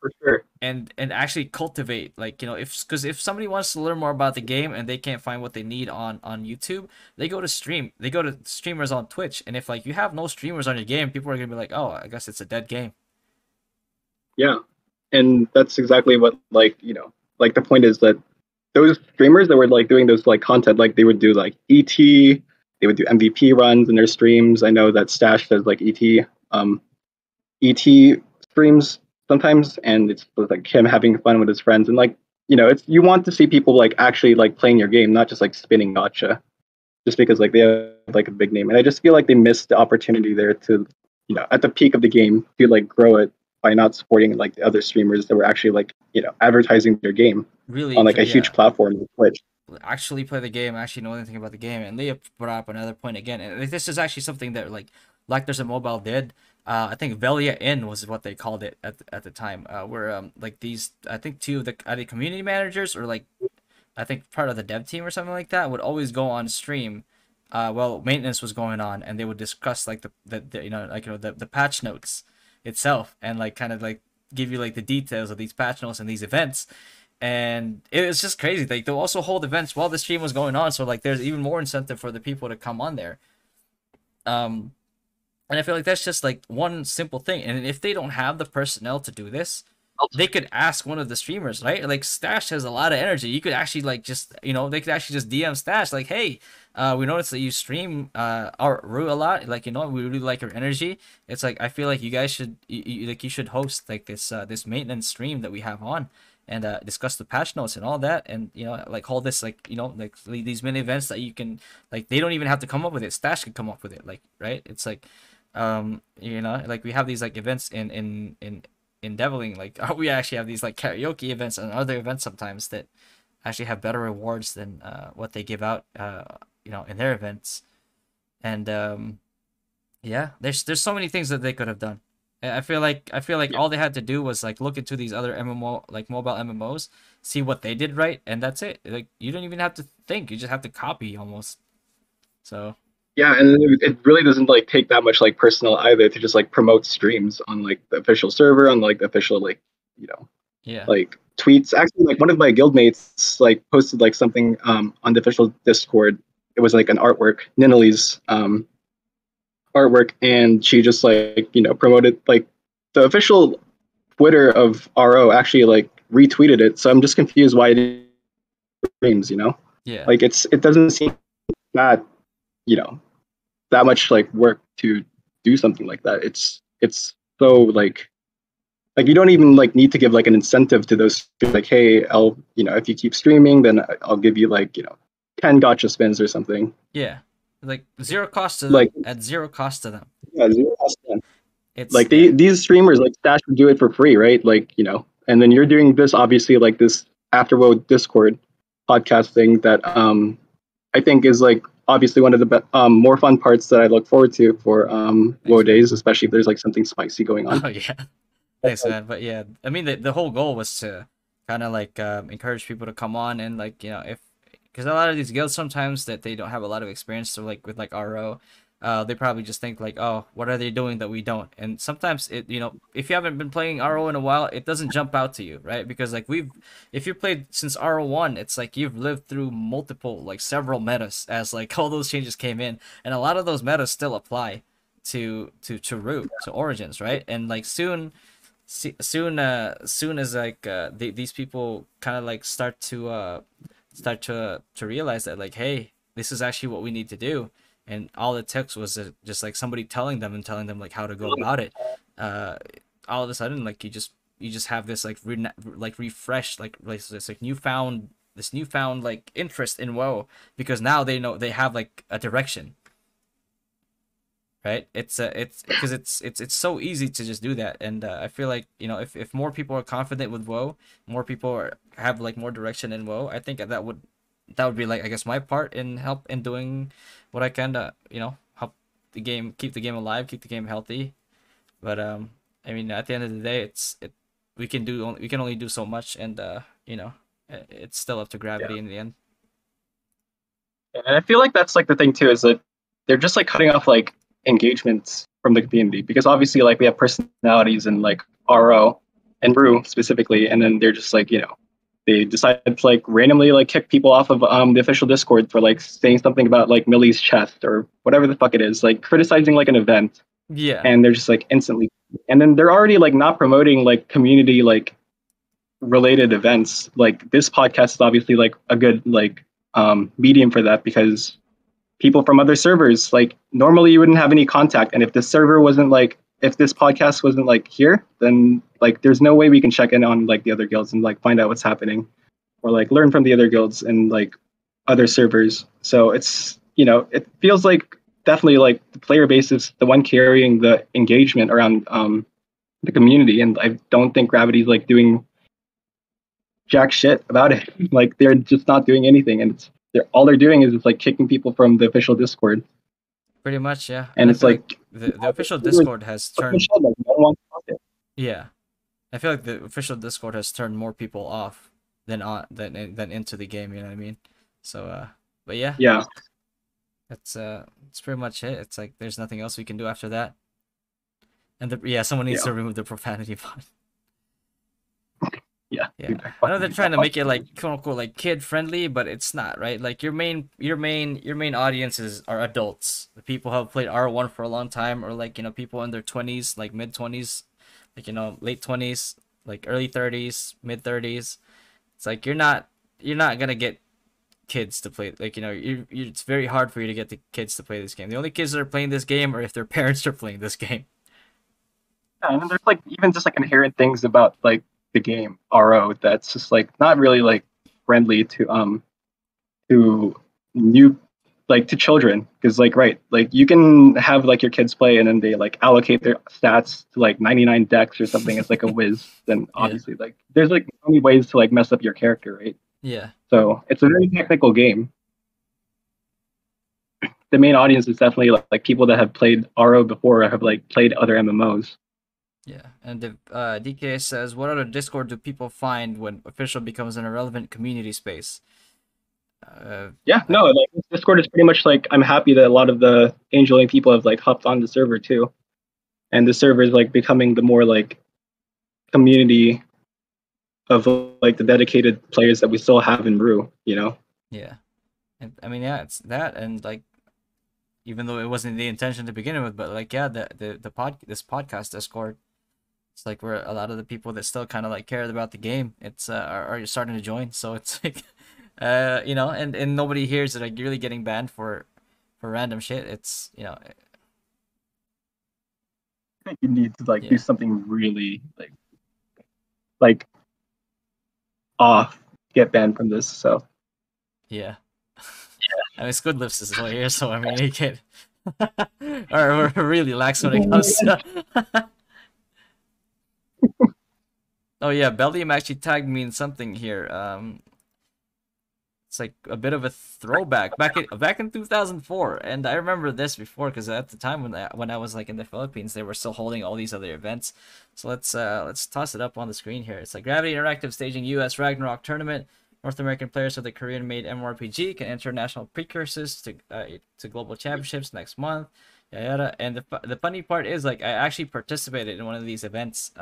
For sure. and actually cultivate like if somebody wants to learn more about the game and they can't find what they need on YouTube, they go to streamers on Twitch. And if like you have no streamers on your game, people are gonna be like, oh, I guess it's a dead game. Yeah, and that's exactly what like like the point is that those streamers that were like doing those like content, like they would do like ET, they would do MVP runs in their streams. I know that Stash does like ET streams sometimes, and it's like him having fun with his friends. And like it's you want to see people like actually like playing your game, not just like spinning gotcha, just because like they have like a big name. And I just feel like they missed the opportunity there to at the peak of the game to like grow it by not supporting like the other streamers that were actually like advertising their game Really on like a huge platform like Twitch. Actually play the game, actually know anything about the game. And Leah brought up another point again, and this is actually something that like there's a mobile did. I think Velia In was what they called it at the time. Where like these, I think two of the community managers or like I think part of the dev team or something like that would always go on stream while maintenance was going on, and they would discuss like the patch notes itself, and like kind of like give you like the details of these patch notes and these events. And it was just crazy. Like they'll also hold events while the stream was going on, so like there's even more incentive for the people to come on there. Um, and I feel like that's just like one simple thing. And if they don't have the personnel to do this, they could ask one of the streamers, right? Like Stash has a lot of energy. You could actually like just they could actually just DM Stash like, hey, we noticed that you stream our Rue a lot. Like we really like your energy. It's like I feel like you guys should you should host like this maintenance stream that we have on. And discuss the patch notes and all that, and like hold this like like these mini events that you can like they don't even have to come up with it. Stash could come up with it, like right. It's like like we have these like events in Deviling, like we actually have these like karaoke events and other events sometimes that actually have better rewards than what they give out in their events. And yeah, there's so many things that they could have done. I feel like all they had to do was like look into these other MMO like mobile MMOs, see what they did right, and that's it. Like you don't even have to think, you just have to copy almost. So Yeah, and it really doesn't like take that much like personnel either to just like promote streams on like the official server, on like the official like yeah. like tweets. Actually, like one of my guildmates like posted like something on the official Discord. It was like an artwork, Ninali's artwork, and she just like promoted like the official Twitter of RO actually like retweeted it. So I'm just confused why it didn't streams. Yeah. Like it doesn't seem that that much like work to do something like that. It's so like you don't even like need to give like an incentive to those like, hey, I'll if you keep streaming, then I'll give you like 10 gotcha spins or something. Yeah, like zero cost to them. Like at zero cost to them. Yeah, zero cost to them. It's like these streamers like Stash would do it for free, right? Like and then you're doing this obviously like this Afterwoe Discord podcast thing that I think is like obviously one of the more fun parts that I look forward to for WoW days, especially if there's like something spicy going on. Oh yeah, thanks man. But yeah, I mean the whole goal was to kind of like encourage people to come on and like if because a lot of these guilds sometimes that they don't have a lot of experience, so like with like RO, they probably just think like, oh, what are they doing that we don't? And sometimes it if you haven't been playing RO in a while, it doesn't jump out to you, right? Because like if you played since RO1, it's like you've lived through multiple like several metas as like all those changes came in, and a lot of those metas still apply to Root, to Origins, right? And like soon as like these people kind of like start to realize that like, hey, this is actually what we need to do, and all it took was just like somebody telling them like how to go about it. All of a sudden like you just have this like refreshed like this like newfound like interest in WoW, because now they know they have like a direction, right? It's because it's so easy to just do that. And I feel like if more people are confident with WoW, more people have like more direction in WoW, I think that would be like, I guess, my part in help in doing what I can to help the game, keep the game alive, keep the game healthy. But I mean, at the end of the day, we can only do so much, and it's still up to gravity in the end. And I feel like that's like the thing too, is that they're just like cutting off like engagements from the community, because obviously like we have personalities in like RO and Brew specifically, and then they're just like they decide to like randomly like kick people off of the official Discord for like saying something about like Millie's chest or whatever the fuck it is, like criticizing like an event. Yeah. And they're just like instantly, and then they're already like not promoting like community like related events. Like this podcast is obviously like a good like medium for that, because people from other servers, like normally you wouldn't have any contact, and if this server wasn't like, if this podcast wasn't like here, then like there's no way we can check in on like the other guilds and like find out what's happening, or like learn from the other guilds and like other servers. So it's it feels like definitely like the player base is the one carrying the engagement around the community, and I don't think Gravity's like doing jack shit about it. Like they're just not doing anything, and all they're doing is just like kicking people from the official Discord. Pretty much, yeah. And it's like the official Discord has turned. Yeah, I feel like the official Discord has turned more people off than into the game. You know what I mean? So, but yeah, that's pretty much it. It's like there's nothing else we can do after that. And someone needs to remove the profanity bot. Yeah. Yeah, feedback I know button, they're feedback trying to make it button. like quote unquote like kid friendly, but it's not, right? Like your main audiences are adults, the people who have played R1 for a long time, or like people in their 20s, like mid 20s, like late 20s, like early 30s, mid 30s. It's like you're not gonna get kids to play, like it's very hard for you to get the kids to play this game. The only kids that are playing this game are if their parents are playing this game. Yeah, and there's like even just like inherent things about like the game RO that's just like not really like friendly to new like to children, because like right, like you can have like your kids play and then they like allocate their stats to like 99 decks or something. It's like a whiz. Then Yeah, obviously like there's like so many ways to like mess up your character, right? yeah, So it's a very technical game. The main audience is definitely like people that have played RO before or have like played other MMOs. yeah. And the DK says, what other Discord do people find when official becomes an irrelevant community space? Yeah, no, like Discord is pretty much like I'm happy that a lot of the Angeling people have like hopped on the server too, and the server is like becoming the more like community of like the dedicated players that we still have in Brew. You know? Yeah, and I mean, yeah, it's that, and like, even though it wasn't the intention to begin with, but like, yeah, this podcast Discord, it's like where a lot of the people that still kind of like cared about the game, it's are starting to join. So it's like, and nobody hears that like you're really getting banned for random shit. It's I think you need to like do yeah, something really like off, get banned from this. So yeah. I mean, SquidLips is still here, so I mean, he can. or we're really lax when it comes to. Oh yeah, Bellium actually tagged me in something here. It's like a bit of a throwback back in 2004, and I remember this before because at the time when I was like in the Philippines, they were still holding all these other events. So let's toss it up on the screen here. It's like Gravity Interactive staging U.S. Ragnarok tournament. North American players of the Korean-made MMORPG can enter national precursors to global championships next month. Yada yada. And the funny part is like I actually participated in one of these events.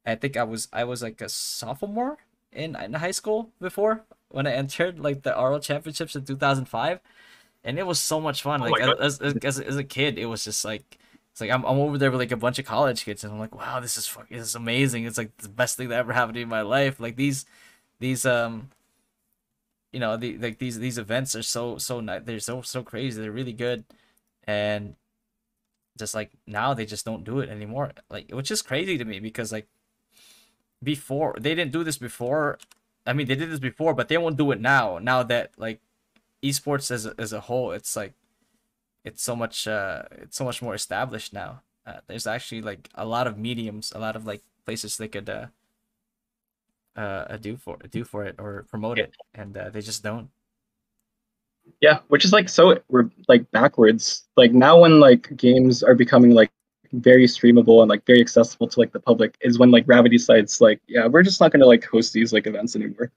I think I was like a sophomore in high school before when I entered like the RL championships in 2005, and it was so much fun. oh Like my god, as a kid, it was just like it's like I'm over there with like a bunch of college kids, and I'm like, wow, this is amazing. It's like the best thing that ever happened to me in my life. Like these these events are so nice. They're so crazy. They're really good, and just like now they just don't do it anymore. Like which is crazy to me because like before they didn't do this before. I mean, they did this before, but they won't do it now. Now that like esports as a whole, it's so much more established now. There's actually like a lot of mediums, a lot of like places they could do for it or promote it, and they just don't. yeah, which is like so we're like backwards. Like now when like games are becoming like very streamable and like very accessible to like the public is when like Gravity decides like yeah we're just not gonna like host these like events anymore.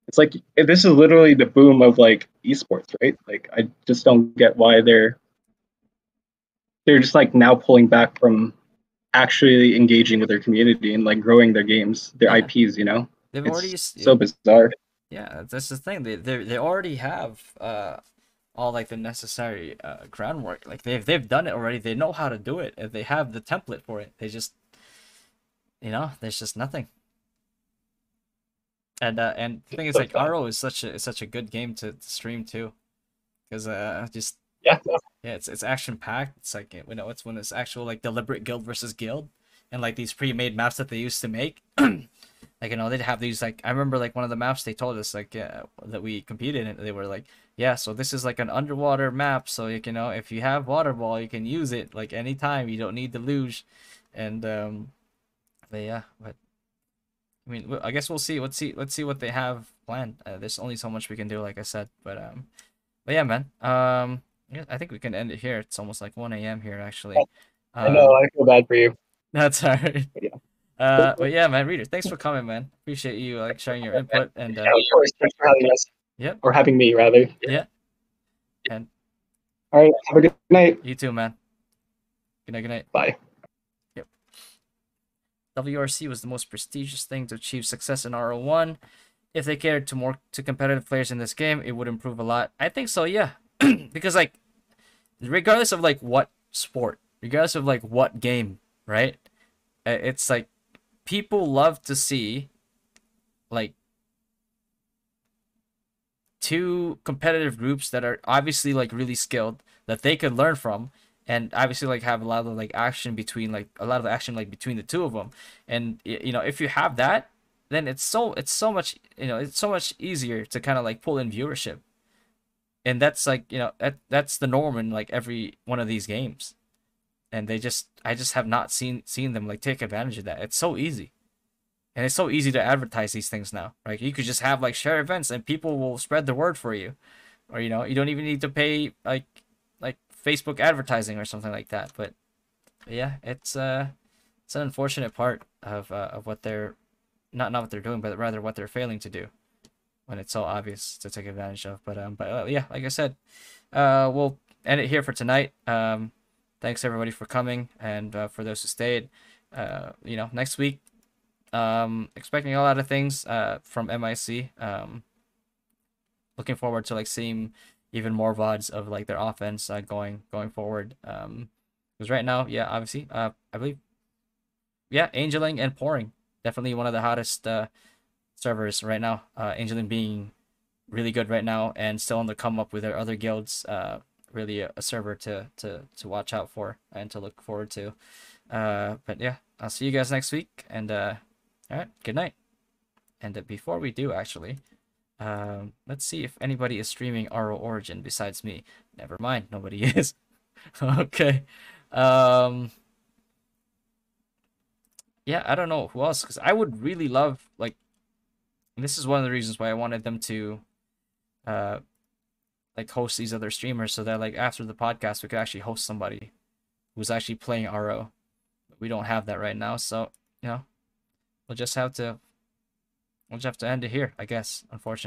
It's like this is literally the boom of like esports, right? Like I just don't get why they're just like now pulling back from actually engaging with their community and like growing their games, their Yeah, IPs. You know, they've already. it's so bizarre. Yeah, that's the thing. They already have all like the necessary groundwork. Like they've done it already. They know how to do it. They have the template for it. They just there's just nothing. And the thing is like RO is such a good game to stream too, because just Yeah, yeah, it's action packed. It's like it's when it's actual like deliberate guild versus guild, and like these pre-made maps that they used to make. Like they'd have these like I remember like one of the maps they told us like that we competed in. They were like, yeah, so this is like an underwater map. So like if you have water ball, you can use it like anytime. You don't need the luge, and but yeah, but I mean I guess we'll see. Let's see what they have planned. There's only so much we can do, like I said. But yeah, man. Yeah, I think we can end it here. It's almost like 1 a.m. here actually. I know. I feel bad for you. That's alright. But yeah. But yeah, man, Reader, thanks for coming, man. Appreciate you like sharing your input and Yeah, of course. Thanks for having us, yep, or having me rather. yeah, and All right. Have a good night. you too, man. Good night, good night. Bye. Yep. WRC was the most prestigious thing to achieve success in RO1. If they catered to competitive players in this game, it would improve a lot. I think so, yeah. Because like, regardless of like what sport, regardless of like what game, right? It's like people love to see like two competitive groups that are obviously like really skilled that they could learn from, and obviously like have a lot of like action between like a lot of action like between the two of them. And you know, if you have that, then it's so much, you know, it's so much easier to kind of like pull in viewership. And that's like, you know, that's the norm in like every one of these games. And I just have not seen them like take advantage of that. It's so easy. And it's so easy to advertise these things now. Right? You could just have like share events and people will spread the word for you. Or you know, you don't even need to pay like Facebook advertising or something like that. But yeah, it's an unfortunate part of what they're not what they're doing, but rather what they're failing to do when it's so obvious to take advantage of. But yeah, like I said, we'll end it here for tonight. Thanks everybody for coming, and for those who stayed. You know, next week, expecting a lot of things from MIC. Looking forward to like seeing even more VODs of like their offense going forward. Because right now, yeah, obviously, I believe, yeah, Angeling and Pouring definitely one of the hottest servers right now. Angeling being really good right now and still on the come up with their other guilds. Really a server to watch out for and to look forward to. But yeah, I'll see you guys next week, and all right, good night. And before we do, actually, let's see if anybody is streaming RO Origin besides me. Never mind, nobody is. Okay. Yeah, I don't know who else, because I would really love, like, and this is one of the reasons why I wanted them to like host these other streamers, so that like after the podcast we could actually host somebody who's actually playing RO. But we don't have that right now, so you know, we'll just have to end it here, I guess, unfortunately.